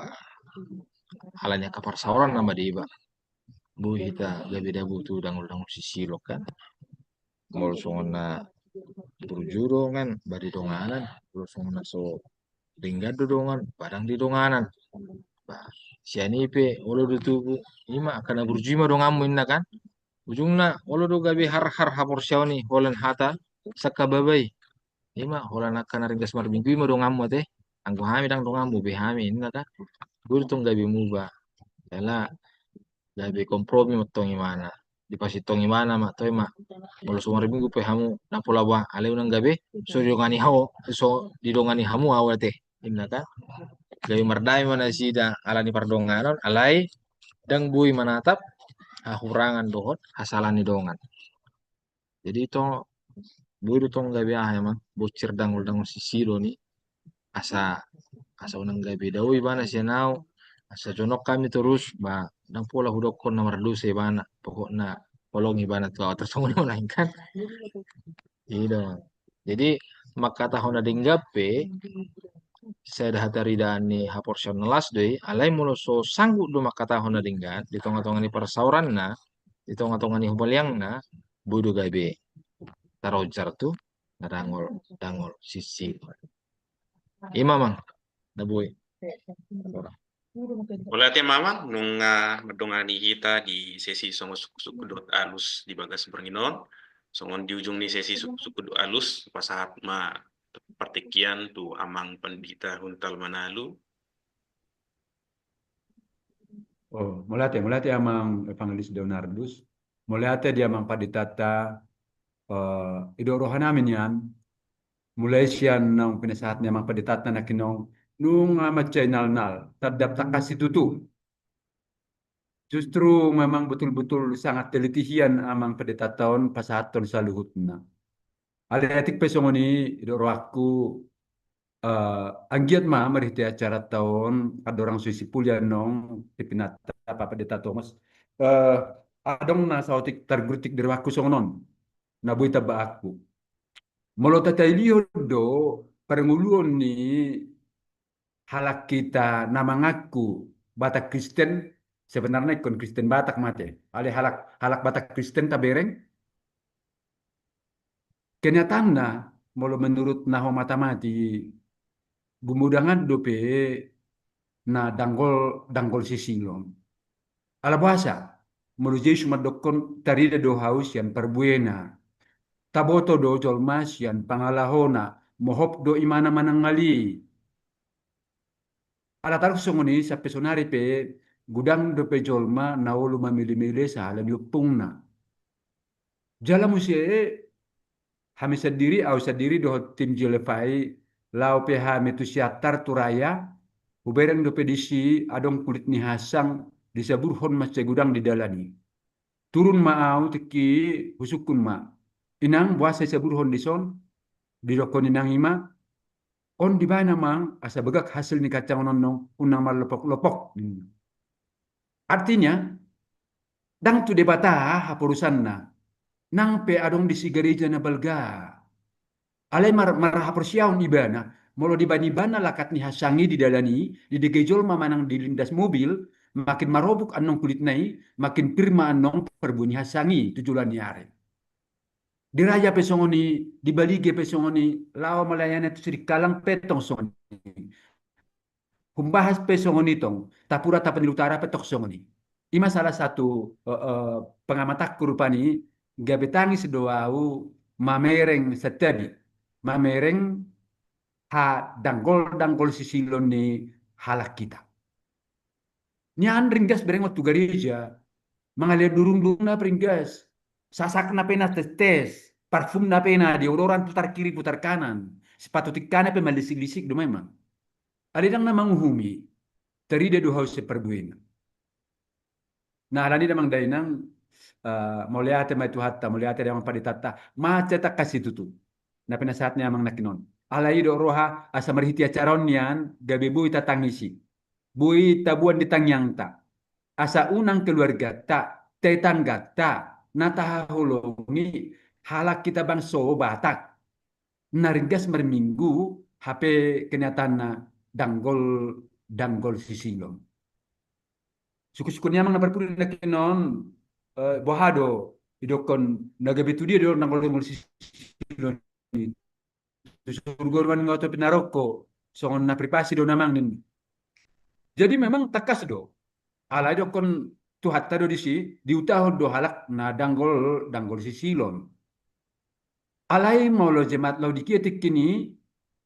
[SPEAKER 7] halanya kaparsauran nama dia bu kita gabe da butuh dangol sisiro kan. Mol songo na berjuro kan bari donganan, terus songo na so ringgado dongan, padang di donganan. Sianipe olo do tubu ima kana burjima dong amu inna kan ujungna olo do gabe har hapor syawni holan hata sakka babai ima holan kana ringgas marbinggu ima dong amu teh anggo hami dang dong amu be hami inna kan gurtung gabe muba yala gabe kompromi motong imana dipasitong imana toy olo so marbinggu pe hamu napola ba ale unang gabe so didongani hamu awate inna kan gawe mardai mana sida alani pardonganon alai dang bui manatap hurangan dohot hasalani dongan. Jadi itu bui do tong gawe emang bocir dangul sisiro ni asa unang gawe dawi bana sianau asa jonok kami terus dang pola hudokon nomor duse bana pokokna polongi bana tu tersongon lain kan. Iya. Jadi maka tahun ada inggape saya dah hatari dani haporsion nelas doi alai mulo so sanggup do makata hona dinggat di tonga-tonga ni persauran na di tonga-tonga ni hubaliang na budu gabe tarojar tu dangol sisi imamang na boy
[SPEAKER 9] Boleh mama nung medongani kita di sesi songo suku dot alus di bagas beringinon songon di ujung ni sesi suku dot alus pasahat pertikian tu amang pendita huntal Manalu.
[SPEAKER 10] Oh, mulate amang Evangelis Leonardus, mulate dia amang paditata ido rohanamin yan, mulai siyan ng pinasahat niya amang paditata na kinong nung amat channel nal tadap takasi tutu. Justru memang betul-betul sangat telitihian amang pendeta tahun pasaton saluhutna. Aliatik pesongoni idoro aku anggiat mah merihti acara tahun kadorang suisi pulia nong tipinata apa pendeta Thomas. Eh adong na sautik targrutik dari aku songonon. Nabui taba aku. Molo tatailio do parenguluon ni halak kita nama ngaku Batak Kristen sebenarnya ikon Kristen Batak mate. Ale halak halak Batak Kristen tabereng kenyataanna molo menurut naho matamati gumudangan dope na danggol danggol sisilon. Ala bahasa molo Yesus madokon tarida do haus yang perbuena. Taboto do jolmas yang pangalahona mohop do imana manangali. Ala taruh songoni sa pesonari pe gudang do pe jolma naulu mamili-mili sa halan yupungna. Jala musie hami sendiri au sendiri do tim jelefai lau pe hami tu siatar turaya ubereng do pe disi adong kulit ni hasang disaburhon mas gudang di dalani. Turun ma au teki husukun ma. Inang buasa saburhon di son di dokon inang ima on di bana mang asa begak hasil ni kacang nonong unang malopok-lopok. Artinya dang tu debata hapurusanna nang pe adong di si gereja na balga. Alai marah persiaun ibana molo di bani bana lakat ni hasangi di dalani di degejol mamanang di lindas mobil makin marobuk anong kulit nai makin pirma anong perbunyi hasangi tujulan yare. Di raja pesongoni di balige pesongoni lawa malayana tu siri kalang petong songoni. Kumbahas pesongoni tong tapura tapan utara petok songoni. Ima salah satu pengamatak kurupani gabetangi sedoau mamereng setadi mamereng ha danggol sisilon ni halak kita. Nyan ringgas bereng waktu gereja mangalir durung na ringgas sasak na pena tes parfum na pena deodoran putar kiri putar kanan sepatu tikana pe malisik-lisik do memang. Alidang na manguhumi terida do haus seperbuena. Nah, alani namang dainang moliate mai tuhatta moliate damang paditata maceta kasih tutu. Na penasaatnya amang nakinon. Alai do roha asa marhiti acaron nian gabe bui tatangisi. Bui tabuan ditangyang ta. Asa unang keluarga ta, tetangga ta, natahulungi halak kita bangso Batak. Naringgas merminggu HP kenyataan danggol danggol sisilon. Suku-sukunya mang nabarpuri nakinon bohado idokon nagabitu dia do danggol danggol sisilon. Surgorwan ngoto pinaroko songon na privasi do namang nin. Jadi memang takas do. Alai do kon tu hatta do disi diutahon do halak na danggol sisilon. Alai molo jemaat Laodikia kini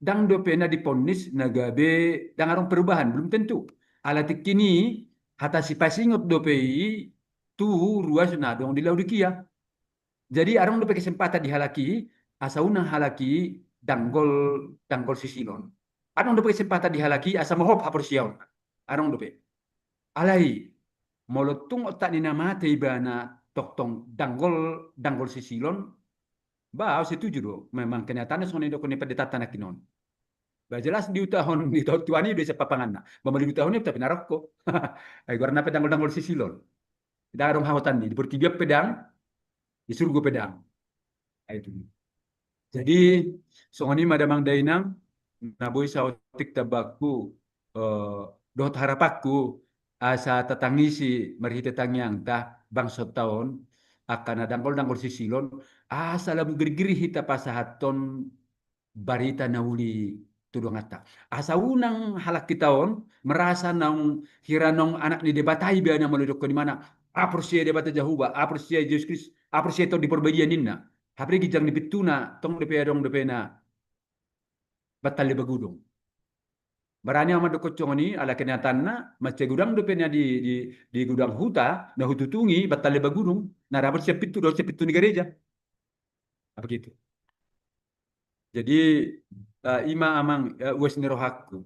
[SPEAKER 10] dang do pena diponis nagabe dangarong perubahan belum tentu. Ala kini hata si pasingot do pei tu ruas na dong di Laodikia. Jadi arong do pe kesempatan dihalaki asa unang halaki danggol sisilon. Arong do pe kesempatan dihalaki asa mohop haporsiaon. Arong do pe. Alai molotung otak ni nama teibana toktong danggol sisilon. Ba, setuju do. Memang kenyataannya soalnya do kone pendeta tanah kinon. Ba jelas di tahun di tahun tuani udah sepapangan na. Bamali di tahun ini tapi naroko. Ay guarna pe danggol sisilon. Kita arong hawatan ni di pertibiak pedang, di surgo pedang. Ay itu. Jadi songoni madamang dainang naboy sa otik tabakku dot harapakku asa tatangisi marhite tangyang ta bangsot taon akan danggol sisilon asa labu gerigiri hita pasahaton barita nauli tudong ata asa unang halak kitaon merasa nang hiranong anak ni debatai biana molodok di mana apresiasi debata jahuba apresiasi Yesus Kristus apresiasi to di perbedaan inna hapre gijang di pituna tong de pedong de pena batali bagudong barani ama dokot congoni ala kenyataanna mace gudang do pena di gudang huta na hututungi batali bagudong na rapat siap pitu ni gereja begitu. Jadi ima amang wes nirohaku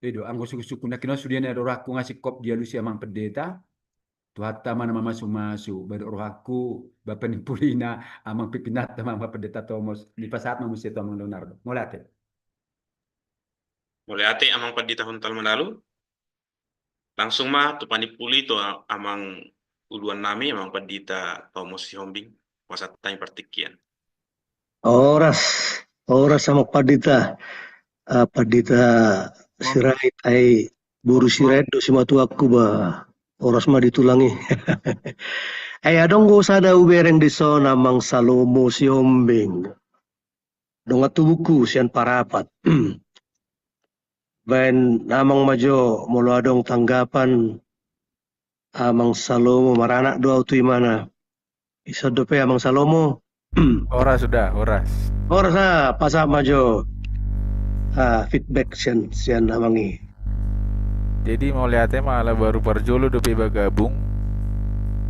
[SPEAKER 10] Edo anggo suku-suku na kino sudian ada rohaku ngasih kop dia lusi amang pendeta. Tuhata mana mama sumasu baru rohaku bapak pulina amang pipinat amang bapak pendeta Tomos di pasat mamusia Tomong Leonardo. Mulai.
[SPEAKER 9] Mulai ate amang padi tahun tahun lalu. Langsung mah tu panipuli tu amang uluan nami amang padita Tomos si Hombing wasatay partikian.
[SPEAKER 11] Oras sama padita sirait ay buru sirait do si matuakku ba oras mah ditulangi. Ay adong go sada ubereng diso namang Salomo si Hombing. Dong atubuku sian parapat. Ben namang majo molo adong tanggapan amang Salomo marana doa tu imana. Isa dope amang Salomo.
[SPEAKER 12] Oras sudah, oras.
[SPEAKER 11] Oras pasa majo. Feedback sian amangi.
[SPEAKER 12] Jadi mau lihatnya malah baru parjolo dope bagabung.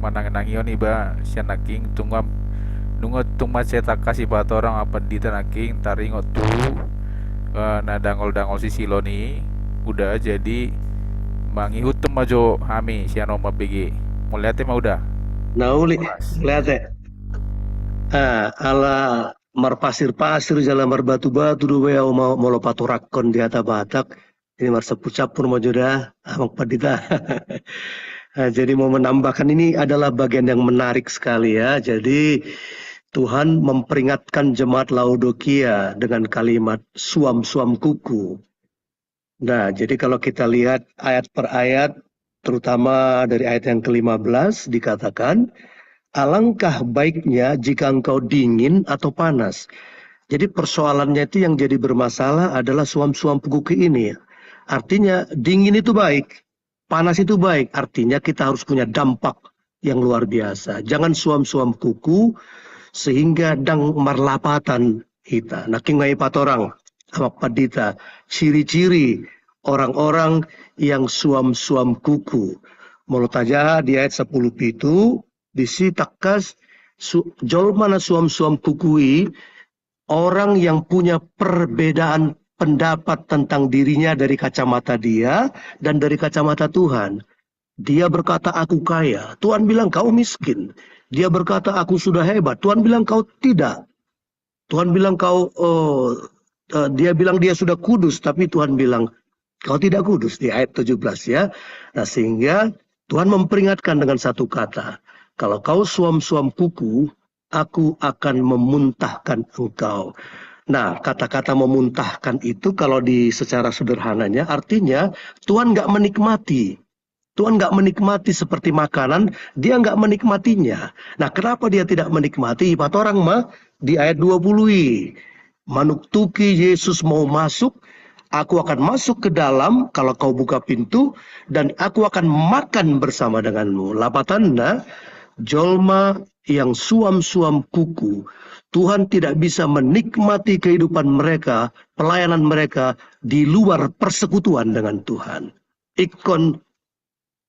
[SPEAKER 12] Manang-nangion iba sian naking tunggam nungot tungmat cetak kasih bat orang apa dita naking taringot tu na dangol-dangol si siloni udah jadi mangihut tem majo hami sian oma BG. Mau lihatnya mah udah.
[SPEAKER 11] Nauli lihatnya. Ala marpasir-pasir jalan marbatu-batu do bea mau lopatorakon di atas Batak. Ini marsepucapur mau jodah amang padita. Jadi mau menambahkan ini adalah bagian yang menarik sekali ya. Jadi Tuhan memperingatkan jemaat Laodikia dengan kalimat suam-suam kuku. Nah, jadi kalau kita lihat ayat per ayat, terutama dari ayat yang ke-15 dikatakan, alangkah baiknya jika engkau dingin atau panas. Jadi persoalannya itu yang jadi bermasalah adalah suam-suam kuku ini. Artinya dingin itu baik, panas itu baik. Artinya kita harus punya dampak yang luar biasa. Jangan suam-suam kuku sehingga dang marlapatan kita. Naking ngai patorang amak padita ciri-ciri orang-orang yang suam-suam kuku. Mulut aja di ayat 10 itu disi takas jolma na suam-suam kukui orang yang punya perbedaan pendapat tentang dirinya dari kacamata dia dan dari kacamata Tuhan. Dia berkata aku kaya, Tuhan bilang kau miskin. Dia berkata aku sudah hebat, Tuhan bilang kau tidak. Tuhan bilang dia bilang dia sudah kudus, tapi Tuhan bilang kau tidak kudus di ayat 17 ya. Nah sehingga Tuhan memperingatkan dengan satu kata, kalau kau suam-suam kuku, aku akan memuntahkan engkau. Nah, kata-kata memuntahkan itu kalau secara sederhananya artinya Tuhan nggak menikmati. Tuhan nggak menikmati seperti makanan, dia nggak menikmatinya. Nah, kenapa dia tidak menikmati? Pat orang mah di ayat 20. Manuktuki Yesus mau masuk, aku akan masuk ke dalam kalau kau buka pintu, dan aku akan makan bersama denganmu. Lapatanda, jolma yang suam-suam kuku, Tuhan tidak bisa menikmati kehidupan mereka, pelayanan mereka di luar persekutuan dengan Tuhan. Ikon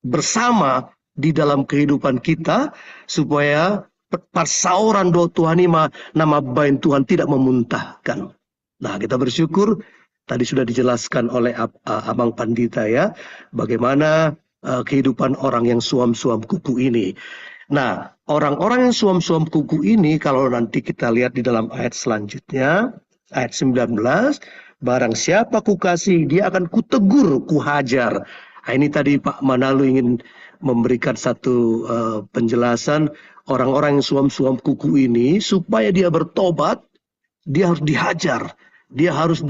[SPEAKER 11] bersama di dalam kehidupan kita supaya persauran do Tuhan ima nama bain Tuhan tidak memuntahkan. Nah, kita bersyukur tadi sudah dijelaskan oleh Abang Pandita ya, bagaimana kehidupan orang yang suam-suam kuku ini. Nah, orang-orang yang suam-suam kuku ini kalau nanti kita lihat di dalam ayat selanjutnya, ayat 19, barang siapa kukasih dia akan kutegur, kuhajar. Nah, ini tadi Pak Manalu ingin memberikan satu penjelasan orang-orang yang suam-suam kuku ini supaya dia bertobat, dia harus dihajar, dia harus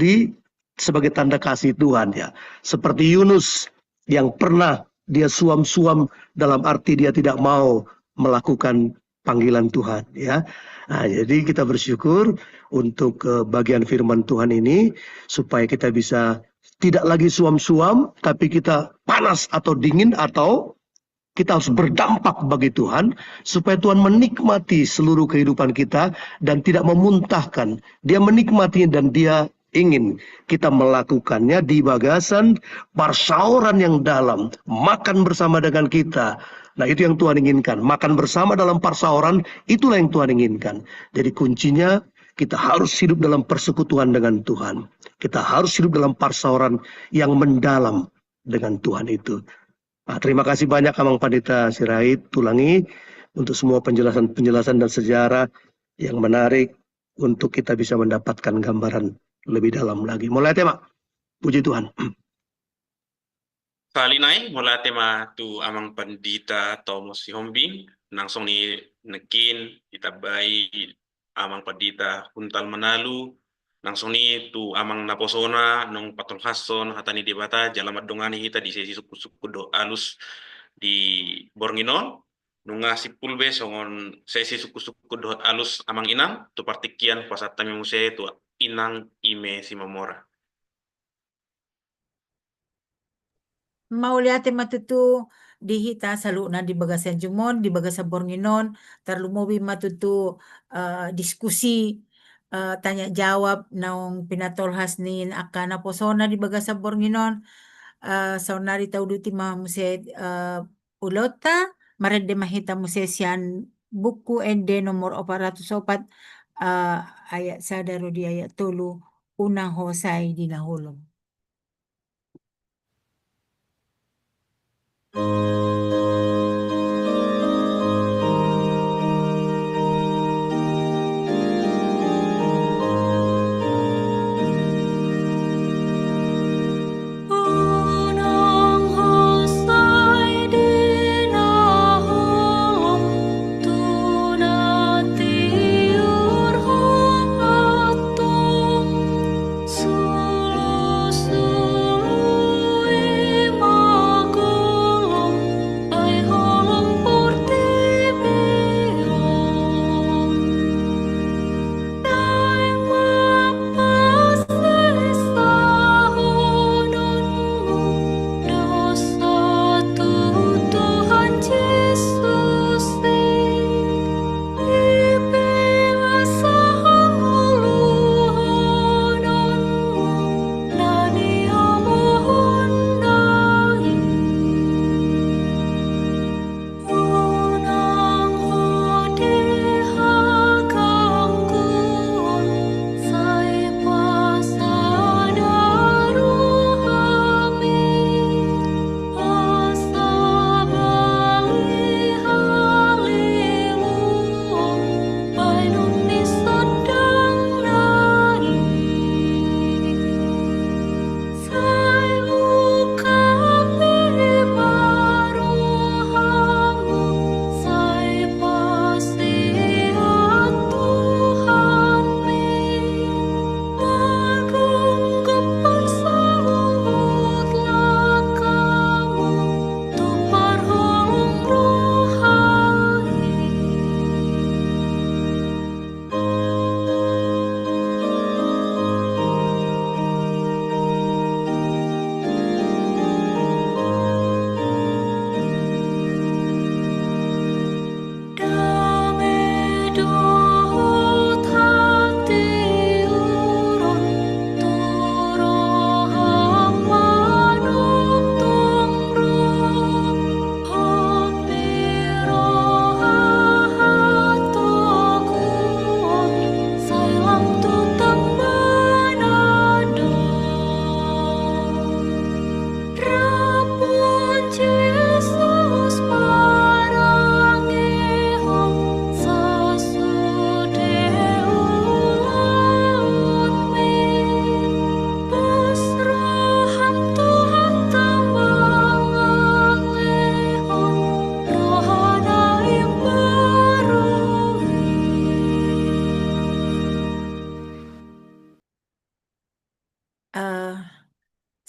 [SPEAKER 11] sebagai tanda kasih Tuhan ya. Seperti Yunus yang pernah dia suam-suam dalam arti dia tidak mau melakukan panggilan Tuhan ya. Nah, jadi kita bersyukur untuk bagian firman Tuhan ini supaya kita bisa tidak lagi suam-suam, tapi kita panas atau dingin, atau kita harus berdampak bagi Tuhan, supaya Tuhan menikmati seluruh kehidupan kita dan tidak memuntahkan. Dia menikmati dan dia ingin kita melakukannya di bagasan persauran yang dalam, makan bersama dengan kita. Nah, itu yang Tuhan inginkan. Makan bersama dalam persauran, itulah yang Tuhan inginkan. Jadi kuncinya Kita harus hidup dalam persekutuan dengan Tuhan. Kita harus hidup dalam persaudaraan yang mendalam dengan Tuhan itu. Nah, terima kasih banyak Amang Pendeta Sirait Tulangi untuk semua penjelasan-penjelasan dan sejarah yang menarik untuk kita bisa mendapatkan gambaran lebih dalam lagi. Mulai tema. Puji Tuhan.
[SPEAKER 9] Salinay mula tema tu Amang Pandita Thomas Sihombing langsung ni nekin itabay Amang Pandita Kuntal Manalu langsung ni tu Amang Naposona nung patulhason hatani debata jalamat dongani hita di sesi suku-suku do alus di Bornginon nunga si pulbe songon sesi suku-suku do alus Amang Inang tu partikian pasatami muse tu Inang ime si Mamora.
[SPEAKER 1] Mau lihat matutu dihita saluna di bagasan jumon di bagasan Bornginon tarlumobi matutu diskusi tanya jawab naung pinatolhas nin akana posona di bagasan Bornginon saunari tauduti muse ulota marede mahita muse sian buku ende nomor 404 ayat sadaro di ayat tulu unang hosai di nahulong.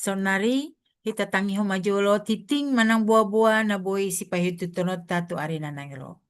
[SPEAKER 1] Sonari kita tangi homajolo titing manang buah-buah na boy si pahitu tonot tatu arena nangelo.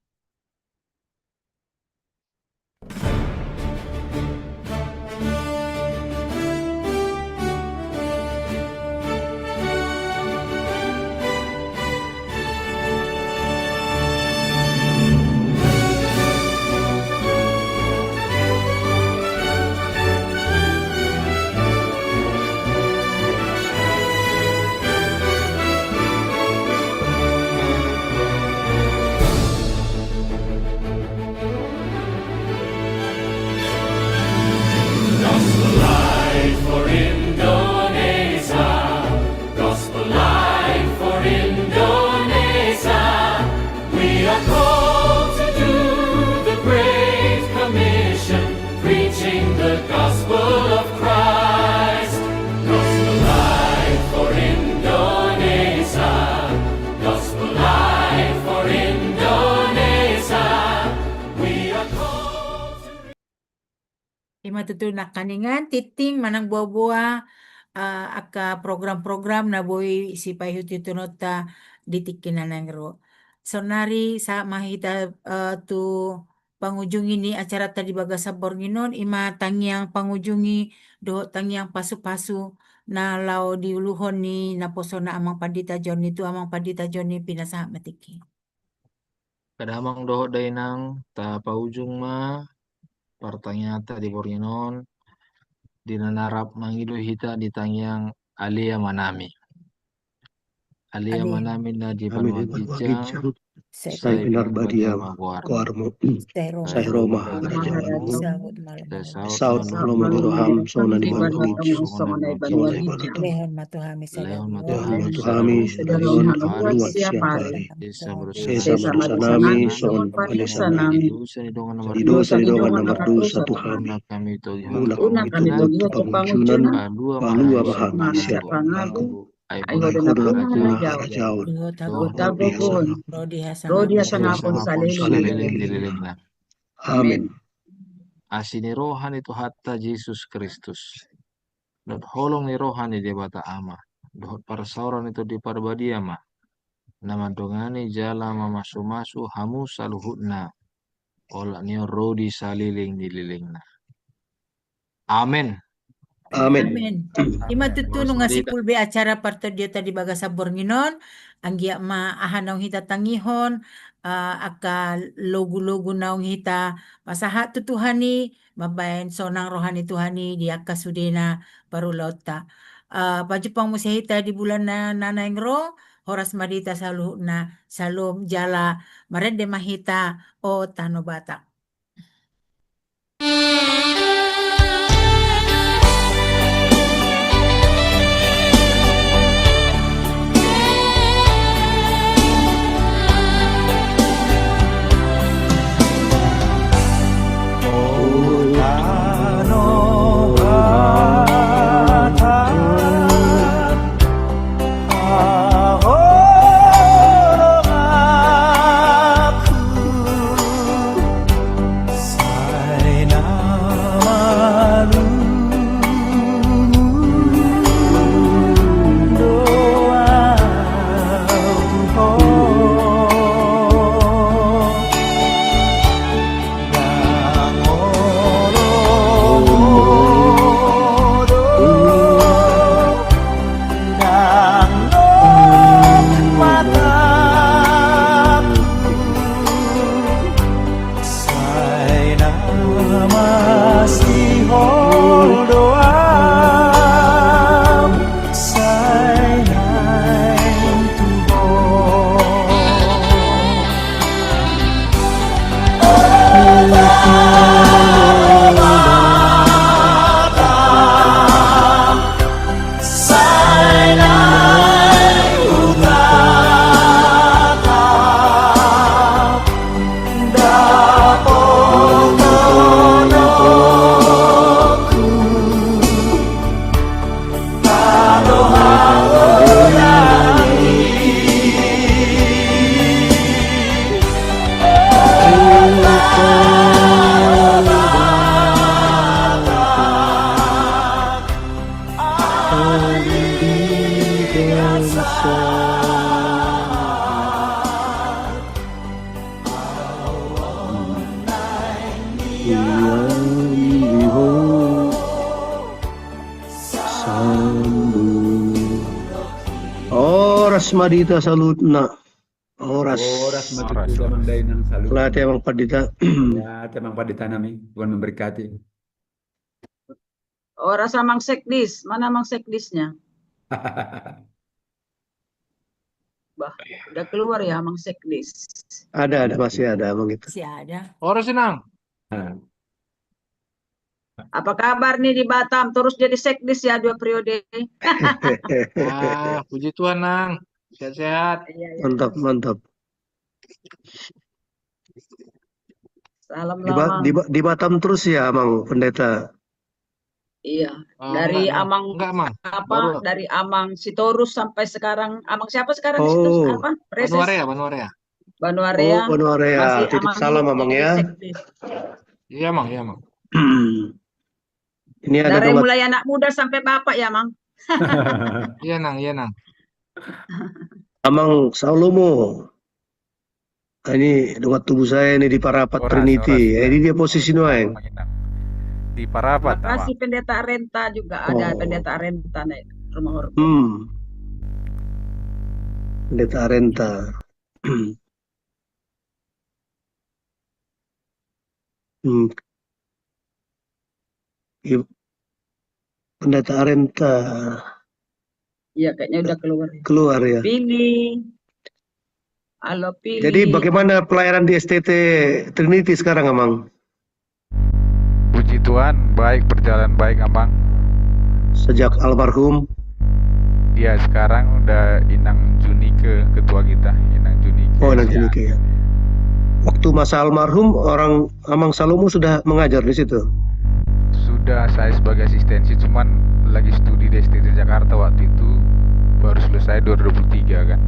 [SPEAKER 1] Ima tutu nak kaningan titing manang buah-buah aka program-program na boy si payhuti tunota ditikin nanangro. Sonari sa mahita tu pangujungi ni acara tadi baga sabor nginon ima tangiang pangujungi do tangiang pasu-pasu na lao diuluhon ni na posona amang pandita John itu amang pandita John ni pinasa matiki.
[SPEAKER 7] Kadamang doho dainang ta paujung ma pertanyaan di Borginon dinanarap mangido hita di tangiang alia manami. Alia
[SPEAKER 1] Alia.
[SPEAKER 7] manami na di
[SPEAKER 11] Kami di
[SPEAKER 7] Banua
[SPEAKER 11] Banua
[SPEAKER 7] Gijang
[SPEAKER 11] Gijang,
[SPEAKER 1] Saya
[SPEAKER 11] saya benar badia
[SPEAKER 7] Maguar.
[SPEAKER 11] koarmu,
[SPEAKER 1] Saya Roma.
[SPEAKER 11] saya Roma
[SPEAKER 7] Karajaanmu.
[SPEAKER 1] Sahut malam.
[SPEAKER 11] Saud Maloma Biroham, Sona di Banua Gijang,
[SPEAKER 7] Songonai
[SPEAKER 11] Sona di Banua
[SPEAKER 1] Lehon matuhami
[SPEAKER 7] Leon
[SPEAKER 11] Tuhan
[SPEAKER 7] Matuhami
[SPEAKER 11] Tuhan Sadayon Haluan siap hari.
[SPEAKER 7] Desa
[SPEAKER 11] Sesa madusanami son panisanami. Idosa didongan nomor dosa Tuhan.
[SPEAKER 7] kami to
[SPEAKER 11] Una kami tugot tu panguncunan. Palua mahami siap.
[SPEAKER 7] Aihodo
[SPEAKER 11] Aihodo Rajaun.
[SPEAKER 1] Rodi
[SPEAKER 7] Rodi
[SPEAKER 1] Hasan
[SPEAKER 7] Hasanapun Salilin.
[SPEAKER 11] Amin.
[SPEAKER 7] Asini rohani tu hatta Yesus Kristus. Dot holong ni rohani di bata ama. Dot parsauran itu di parbadia ma. Nama dongani jala masu hamu saluhutna. Ola nio rodi saliling dililingna. Amin.
[SPEAKER 11] Amin.
[SPEAKER 1] Ima tutulong nga si Pulbe acara parto dia tadi baga sabor nginon. Anggia ma ahanaw hita tangihon. Aka logo-logo naong hita pasahat tutuhani. Mabayan sonang rohani tuhani di aka sudena parulota. Pajupang mo hita di bulan na nanayng ro. Horas madita saluh na salom jala marende mahita o tano bata.
[SPEAKER 11] Oras madita salutna. Oras
[SPEAKER 10] matutu damang dainang salut.
[SPEAKER 11] Lati amang padita.
[SPEAKER 10] Ya, temang padita nami. Tuhan memberkati.
[SPEAKER 3] Oras amang sekdis. Mana amang sekdisnya? Bah, udah keluar ya amang sekdis.
[SPEAKER 11] Ada masih ada amang itu.
[SPEAKER 1] Masih ada.
[SPEAKER 7] Oras senang.
[SPEAKER 3] Apa kabar nih di Batam? Terus jadi sekdis ya 2 periode.
[SPEAKER 7] Puji Tuhan Nang. Sehat-sehat.
[SPEAKER 11] Mantap.
[SPEAKER 3] Salam lamang.
[SPEAKER 11] Di Batam terus ya Amang Pendeta.
[SPEAKER 3] Iya, dari
[SPEAKER 7] enggak,
[SPEAKER 3] Amang
[SPEAKER 7] enggak, Mang.
[SPEAKER 3] apa?
[SPEAKER 7] Baru.
[SPEAKER 3] Dari Amang Sitorus sampai sekarang. Amang siapa sekarang di
[SPEAKER 11] Oh.
[SPEAKER 3] situ? Apa? Preses?
[SPEAKER 7] Banuarea.
[SPEAKER 3] Banuarea.
[SPEAKER 11] Oh, Banuarea.
[SPEAKER 3] Masih
[SPEAKER 11] Titip
[SPEAKER 3] Amang
[SPEAKER 11] salam Amang
[SPEAKER 3] jadi
[SPEAKER 11] ya.
[SPEAKER 3] sekdis.
[SPEAKER 7] Iya Mang.
[SPEAKER 11] Ini ada
[SPEAKER 3] Dari
[SPEAKER 11] dongat.
[SPEAKER 3] mulai anak muda sampai bapak ya, Mang.
[SPEAKER 7] Iya nang, iya nang.
[SPEAKER 11] Amang Salomo. Ini dongat tubuh saya ini di Parapat Trinity. Ini dia posisi nuaing.
[SPEAKER 12] Di Parapat
[SPEAKER 3] Makasih pendeta Renta juga ada pendeta Renta nih rumah hormat.
[SPEAKER 11] Pendeta Renta. Pendeta Renta.
[SPEAKER 3] Iya, kayaknya udah keluar.
[SPEAKER 11] Keluar ya.
[SPEAKER 3] Pilih. Halo, Pilih.
[SPEAKER 11] Jadi bagaimana pelayanan di STT Trinity sekarang, Amang?
[SPEAKER 12] Puji Tuhan, baik, berjalan baik, Amang.
[SPEAKER 11] Sejak almarhum?
[SPEAKER 12] Iya, sekarang udah Inang Junike ketua kita, Inang Junike.
[SPEAKER 11] Oh, Inang Junike ya. Waktu masa almarhum, orang Amang Salomo sudah mengajar di situ?
[SPEAKER 12] Sudah, saya sebagai asistensi, cuman lagi studi di STT Jakarta waktu itu, baru selesai 2023 kan.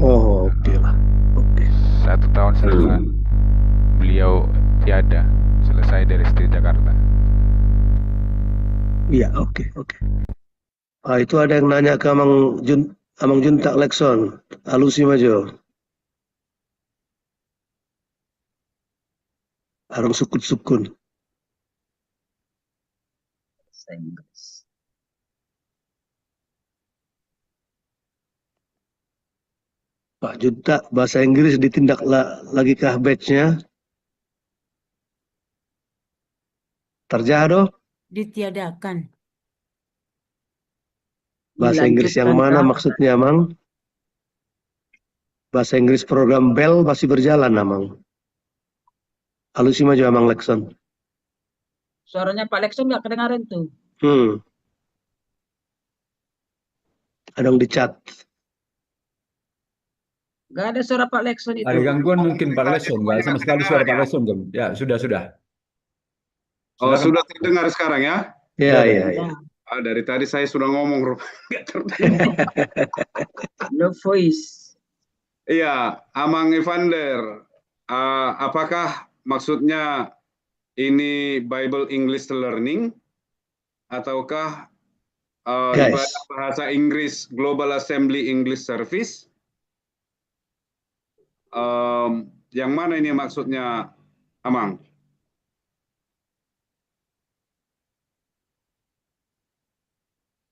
[SPEAKER 11] Oh, oke lah. Oke.
[SPEAKER 12] 1 tahun setelah beliau tiada, selesai dari STT Jakarta.
[SPEAKER 11] Iya, oke. Itu ada yang nanya ke Amang Junta Lekson, Alusi Majo. Arang sukun-sukun. Pak Junta, bahasa Inggris ditindak lagi kah batch-nya? Terjado?
[SPEAKER 1] Ditiadakan.
[SPEAKER 11] Bahasa Inggris yang mana maksudnya, Mang? Bahasa Inggris program Bell masih berjalan, Amang. Alusi maju, Amang Lekson.
[SPEAKER 3] Suaranya Pak Lekson nggak kedengaran tuh.
[SPEAKER 11] Ada yang di chat.
[SPEAKER 3] Nggak ada suara Pak Lekson itu.
[SPEAKER 10] Ada gangguan mungkin Pak Lekson, nggak sama sekali suara Pak Lekson. Ya, sudah.
[SPEAKER 2] Oh, sudah terdengar sekarang ya?
[SPEAKER 11] Iya.
[SPEAKER 2] Dari tadi saya sudah ngomong, nggak terdengar.
[SPEAKER 3] No voice.
[SPEAKER 2] Iya, Amang Evander, apakah maksudnya ini Bible English Learning ataukah ibadah bahasa Inggris Global Assembly English Service? Yang mana ini maksudnya, Amang?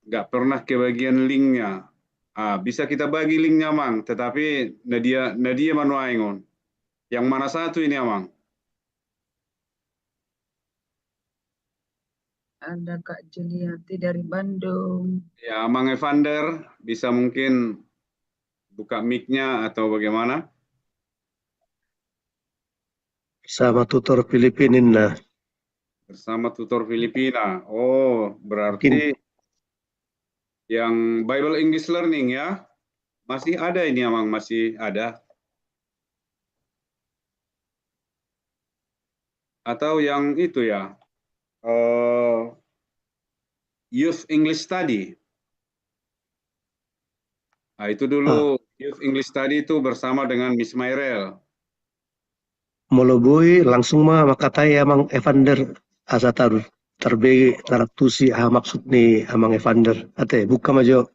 [SPEAKER 2] Nggak pernah kebagian linknya. Bisa kita bagi linknya, Mang. Tetapi Nadia Manuaingon. Yang mana satu ini, Amang?
[SPEAKER 3] Ada Kak Juliati dari Bandung.
[SPEAKER 2] Ya, Amang Evander, bisa mungkin buka mic-nya atau bagaimana?
[SPEAKER 11] Sama tutor Filipina.
[SPEAKER 2] Bersama tutor Filipina. Oh, berarti yang Bible English Learning ya? Masih ada ini, Amang, masih ada. Atau yang itu ya, Youth English Study. Itu dulu Youth English Study itu bersama dengan Miss Mairel.
[SPEAKER 11] Molobui langsung makatai Amang Evander asa terbegi taraktusi maksud nih Amang Evander. Ate buka majo.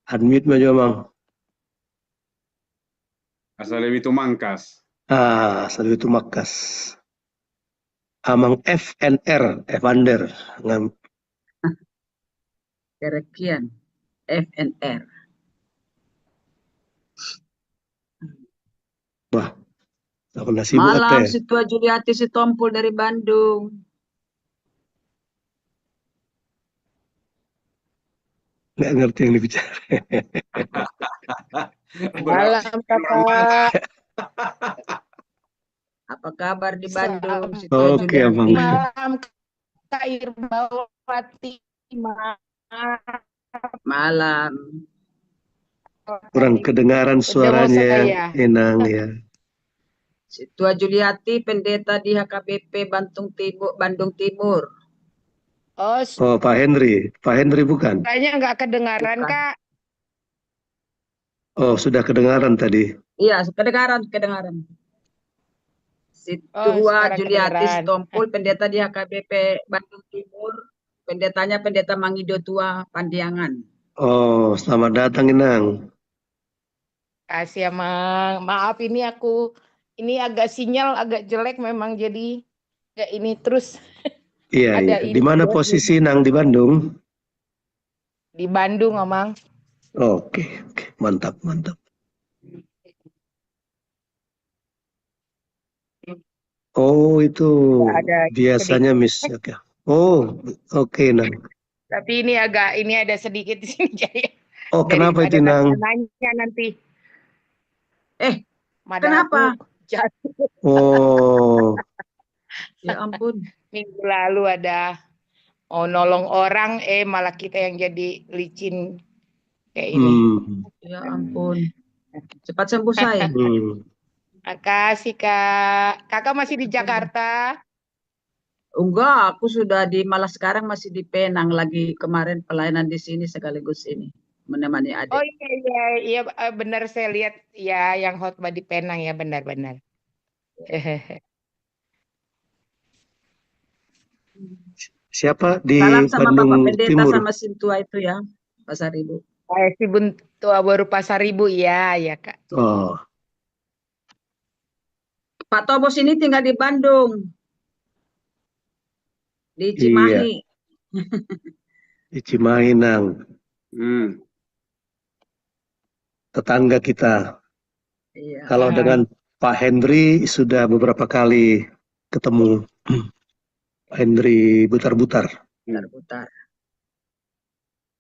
[SPEAKER 11] Unmute majo, Amang.
[SPEAKER 2] Asal lebih itu mangkas.
[SPEAKER 11] Asal itu makas. Amang FNR Evander ngam.
[SPEAKER 3] Kerekian FNR.
[SPEAKER 11] Wah, tak pernah sibuk
[SPEAKER 3] Malam,
[SPEAKER 11] ate.
[SPEAKER 3] si Tua Juliati si Tompul dari Bandung.
[SPEAKER 11] Nggak ngerti yang dibicara.
[SPEAKER 3] Malam, Kakak. Apa kabar di Bandung? Si Tua
[SPEAKER 11] Oke, Abang.
[SPEAKER 13] Malam, Kak Irbawati.
[SPEAKER 3] Malam.
[SPEAKER 11] Kurang kedengaran suaranya, Inang ya.
[SPEAKER 3] Si Tua Juliati, pendeta di HKBP Bandung Timur.
[SPEAKER 11] Oh, Pak Henry. Pak Henry bukan?
[SPEAKER 13] Kayaknya nggak kedengaran,
[SPEAKER 3] Bukan.
[SPEAKER 13] Kak.
[SPEAKER 11] Oh, sudah kedengaran tadi.
[SPEAKER 3] Iya, kedengaran. Si Tua
[SPEAKER 13] sekarang
[SPEAKER 3] Juliati
[SPEAKER 13] kedengaran.
[SPEAKER 3] Tompul, pendeta di HKBP Bandung Timur. Pendetanya Pendeta Mangido Tua Pandiangan.
[SPEAKER 11] Oh, selamat datang Inang.
[SPEAKER 13] Kasih ya, Mang. Maaf ini agak sinyal agak jelek memang jadi nggak ini terus
[SPEAKER 11] Iya, iya.
[SPEAKER 13] ada
[SPEAKER 11] Di
[SPEAKER 13] ini
[SPEAKER 11] mana posisi Inang di Bandung?
[SPEAKER 13] di Bandung, Mang.
[SPEAKER 11] Oke, oke. Mantap, mantap. Oh, itu
[SPEAKER 13] Ada
[SPEAKER 11] biasanya
[SPEAKER 13] sedikit.
[SPEAKER 11] Miss. Oke. Oh, oke, Nang.
[SPEAKER 13] Tapi ini ada sedikit di sini jadi
[SPEAKER 11] Oh, kenapa
[SPEAKER 13] daripada
[SPEAKER 11] itu, Nang?
[SPEAKER 13] nanya nanti
[SPEAKER 3] Kenapa?
[SPEAKER 13] madaku jatuh.
[SPEAKER 11] Oh,
[SPEAKER 3] Ya ampun.
[SPEAKER 13] Minggu lalu ada mau nolong orang, malah kita yang jadi licin kayak ini.
[SPEAKER 3] Ya ampun. Cepat sembuh saya.
[SPEAKER 13] Makasih Kak. Kakak masih di Jakarta?
[SPEAKER 3] Enggak, aku sudah malah sekarang masih di Penang lagi kemarin pelayanan di sini sekaligus ini menemani adik.
[SPEAKER 13] Oh iya, benar saya lihat ya yang khotbah di Penang ya benar-benar.
[SPEAKER 11] siapa di
[SPEAKER 3] Salam sama Bapak
[SPEAKER 11] Bandung
[SPEAKER 3] Pendeta
[SPEAKER 11] Timur?
[SPEAKER 3] sama Sintua itu ya, Pasar Ibu.
[SPEAKER 13] Saya si Buntua baru Pasar Ibu ya Kak.
[SPEAKER 11] Oh,
[SPEAKER 3] Pak Tobos ini tinggal di Bandung. Di
[SPEAKER 11] iya.
[SPEAKER 3] Cimahi.
[SPEAKER 11] Di Cimahi, Nang. Tetangga kita.
[SPEAKER 3] Iya.
[SPEAKER 11] Kalau dengan Pak Henry sudah beberapa kali ketemu. Pak Henry Butar-Butar.
[SPEAKER 3] Butar-Butar.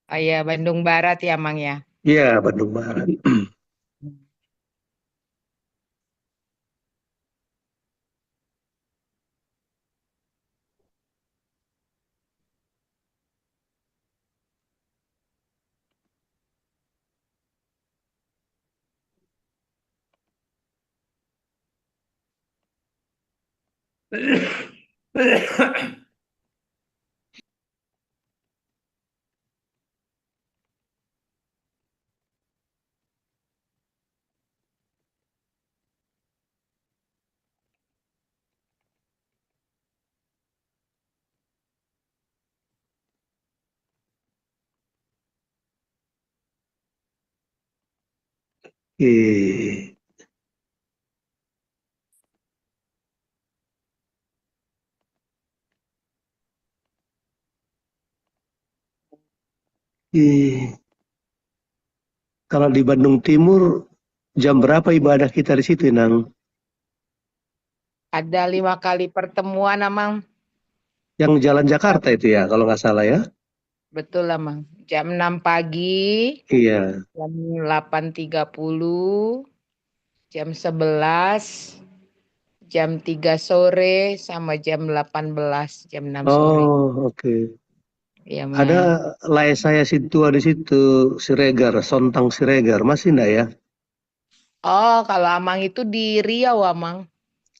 [SPEAKER 13] Oh iya, Bandung Barat ya, Mang ya.
[SPEAKER 11] Iya, Bandung Barat. Kalau di Bandung Timur, jam berapa ibadah kita di situ, Nang?
[SPEAKER 13] Ada 5 kali pertemuan, Mang.
[SPEAKER 11] Yang Jalan Jakarta itu ya, kalau nggak salah ya?
[SPEAKER 13] Betul lah, Mang. Jam 6 pagi.
[SPEAKER 11] Iya.
[SPEAKER 13] Jam 8.30. Jam 11. Jam 3 sore sama jam 18, jam 6 sore.
[SPEAKER 11] Oh, oke.
[SPEAKER 13] Iya, Mang.
[SPEAKER 11] Ada lay saya Sintua di situ, Siregar, Sontang Siregar, masih enggak ya?
[SPEAKER 13] Oh, kalau Amang itu di Riau, Amang.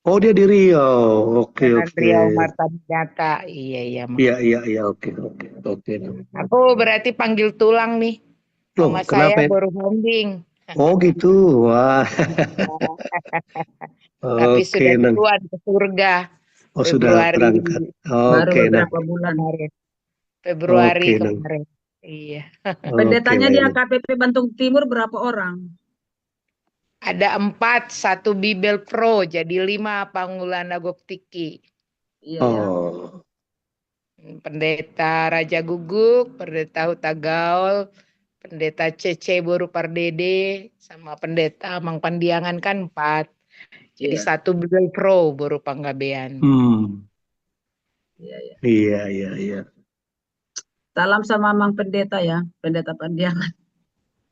[SPEAKER 11] Oh, dia di Riau. Oke,
[SPEAKER 13] Jalan
[SPEAKER 11] oke.
[SPEAKER 13] Riau Marta Dinata. Iya, Mang.
[SPEAKER 11] Iya, oke.
[SPEAKER 13] Aku berarti panggil tulang nih.
[SPEAKER 11] Loh,
[SPEAKER 13] Sama
[SPEAKER 11] kenapa
[SPEAKER 13] saya
[SPEAKER 11] ya?
[SPEAKER 13] baru holding.
[SPEAKER 11] Oh, gitu. Wah.
[SPEAKER 13] Tapi
[SPEAKER 11] Oke,
[SPEAKER 13] sudah
[SPEAKER 11] Nang.
[SPEAKER 13] tuan ke surga.
[SPEAKER 11] Oh, sudah berangkat.
[SPEAKER 3] Baru
[SPEAKER 11] Oke, Nang.
[SPEAKER 3] beberapa bulan.
[SPEAKER 13] Februari
[SPEAKER 11] Oke, Nang.
[SPEAKER 13] kemarin. Iya.
[SPEAKER 3] Pendetanya
[SPEAKER 11] Oke,
[SPEAKER 3] di
[SPEAKER 11] baik.
[SPEAKER 3] AKPP Bandung Timur berapa orang?
[SPEAKER 13] Ada 4, 1 Bibel Pro, jadi 5 Panggulana Goptiki.
[SPEAKER 3] Iya,
[SPEAKER 11] Oh,
[SPEAKER 13] Pendeta Raja Guguk, Pendeta Huta Gaul, Pendeta Cece Boru Pardede, sama Pendeta Amang Pandiangan kan 4. Jadi
[SPEAKER 3] Iya.
[SPEAKER 13] 1 Bibel Pro Boru Panggabean.
[SPEAKER 11] Iya.
[SPEAKER 3] Salam sama Mang Pendeta ya, Pendeta Pandiangan.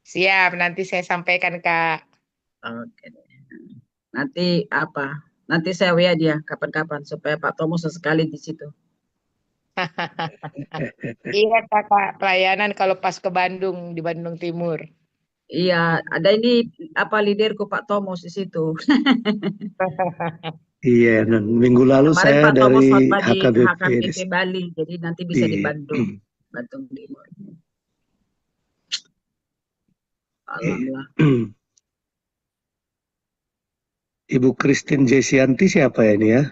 [SPEAKER 13] Siap, nanti saya sampaikan, Kak.
[SPEAKER 3] Oke. Nanti apa? Nanti saya WA dia kapan-kapan supaya Pak Tomo sesekali di situ.
[SPEAKER 13] Iya, Kakak, pelayanan kalau pas ke Bandung, di Bandung Timur.
[SPEAKER 3] Iya, ada ini apa liderku Pak Tomos di situ.
[SPEAKER 11] Iya, Nang. Minggu lalu
[SPEAKER 3] Kemarin
[SPEAKER 11] saya
[SPEAKER 3] Pak Tomos
[SPEAKER 11] dari
[SPEAKER 3] khotbah di
[SPEAKER 11] HKBP.
[SPEAKER 3] HKBP Bali, jadi nanti bisa di
[SPEAKER 11] Iya.
[SPEAKER 3] Bandung Timur. Alhamdulillah.
[SPEAKER 11] Ibu Christine Jesianti siapa ya ini ya?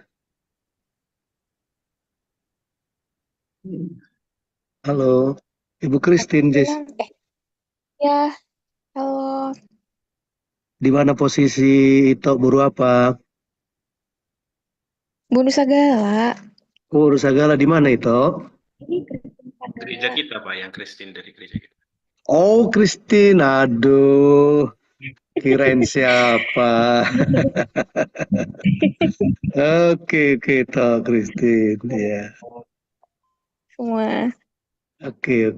[SPEAKER 11] Halo, Ibu Christine, Jess.
[SPEAKER 14] Bilang, ya, halo.
[SPEAKER 11] Di mana posisi itu buru apa?
[SPEAKER 14] Bunuh Sagala.
[SPEAKER 11] Oh, Sagala di mana itu?
[SPEAKER 14] Ini
[SPEAKER 9] Gereja kita, Pak, yang Kristen dari gereja kita.
[SPEAKER 11] Oh, Christine. Aduh, kirain siapa? Oke, toh Christine. Ya.
[SPEAKER 14] semua.
[SPEAKER 11] Oke.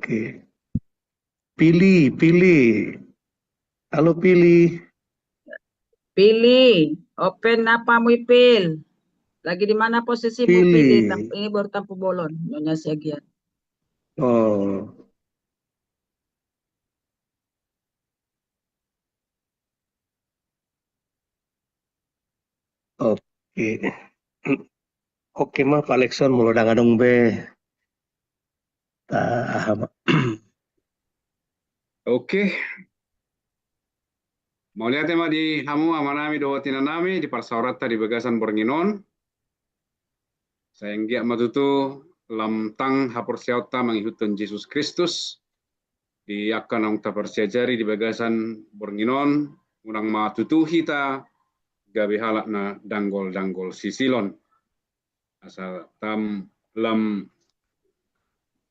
[SPEAKER 11] Pilih. Halo, Pilih.
[SPEAKER 3] Pilih, open apa mau Ipil? Lagi di mana posisimu
[SPEAKER 11] Pilih.
[SPEAKER 3] Ini baru Tampu Bolon, Nyonya Siagian.
[SPEAKER 11] Oh, oke. Oke mah Pak Alexon mulai dong be.
[SPEAKER 2] Oke. Mau lihat tema di hamu amanami do tinanami di parsaurata di bagasan Bornginon. Saya ngiak matutu lam tang hapor siauta mengikutkan Yesus Kristus di akan ang tapersiajari di bagasan Bornginon unang matutu hita gabi halak na danggol sisilon asal tam lam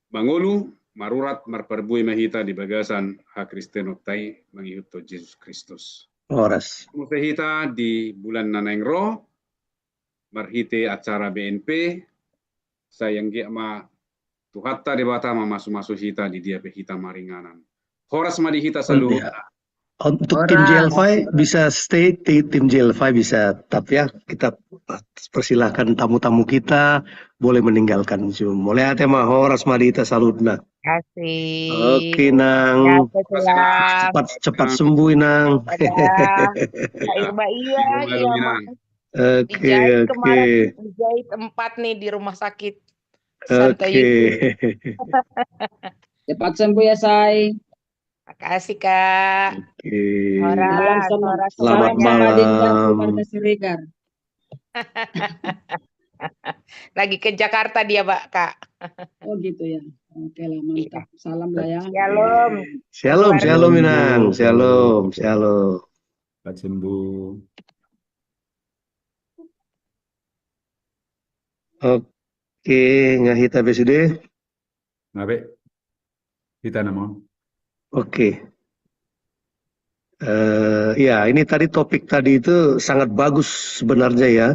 [SPEAKER 2] mangulu marurat marperbui mahita di bagasan ha Kristen tai mengikut Yesus Kristus.
[SPEAKER 11] Horas.
[SPEAKER 2] Hita di bulan Nanengro marhite acara BNP sayang gia ma tuhatta di bata ma masuk hita di dia hita maringanan. Horas ma di hita selalu.
[SPEAKER 11] Untuk tim JL5 bisa stay, tim JL5 bisa tetap ya. Kita persilahkan tamu-tamu kita boleh meninggalkan Zoom. Mulai hati mah horas madita saludna.
[SPEAKER 13] Kasih.
[SPEAKER 11] Oke nang.
[SPEAKER 13] Ya,
[SPEAKER 11] Cepat sembuh nang.
[SPEAKER 13] Irma iya.
[SPEAKER 11] Oke.
[SPEAKER 13] Kemarin dijahit 4 nih di rumah sakit. Santai.
[SPEAKER 3] Cepat sembuh ya, Say.
[SPEAKER 13] Makasih, Kak.
[SPEAKER 11] Selamat malam.
[SPEAKER 13] Lagi ke Jakarta dia, Pak, Kak.
[SPEAKER 3] Oh gitu ya. Oke lah, mantap. Salam lah ya.
[SPEAKER 11] Shalom Minang. Shalom.
[SPEAKER 2] Cepat sembuh.
[SPEAKER 11] Oke, ngahita BSD.
[SPEAKER 2] Ngabe? Kita nama.
[SPEAKER 11] Oke. Ya, ini tadi topik tadi itu sangat bagus sebenarnya ya.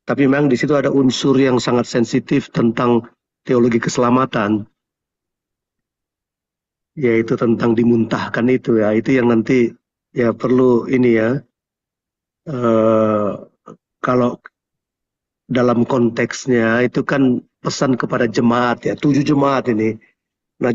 [SPEAKER 11] Tapi memang di situ ada unsur yang sangat sensitif tentang teologi keselamatan. Yaitu tentang dimuntahkan itu ya. Itu yang nanti ya perlu ini ya. Kalau dalam konteksnya itu kan pesan kepada jemaat ya. 7 jemaat ini.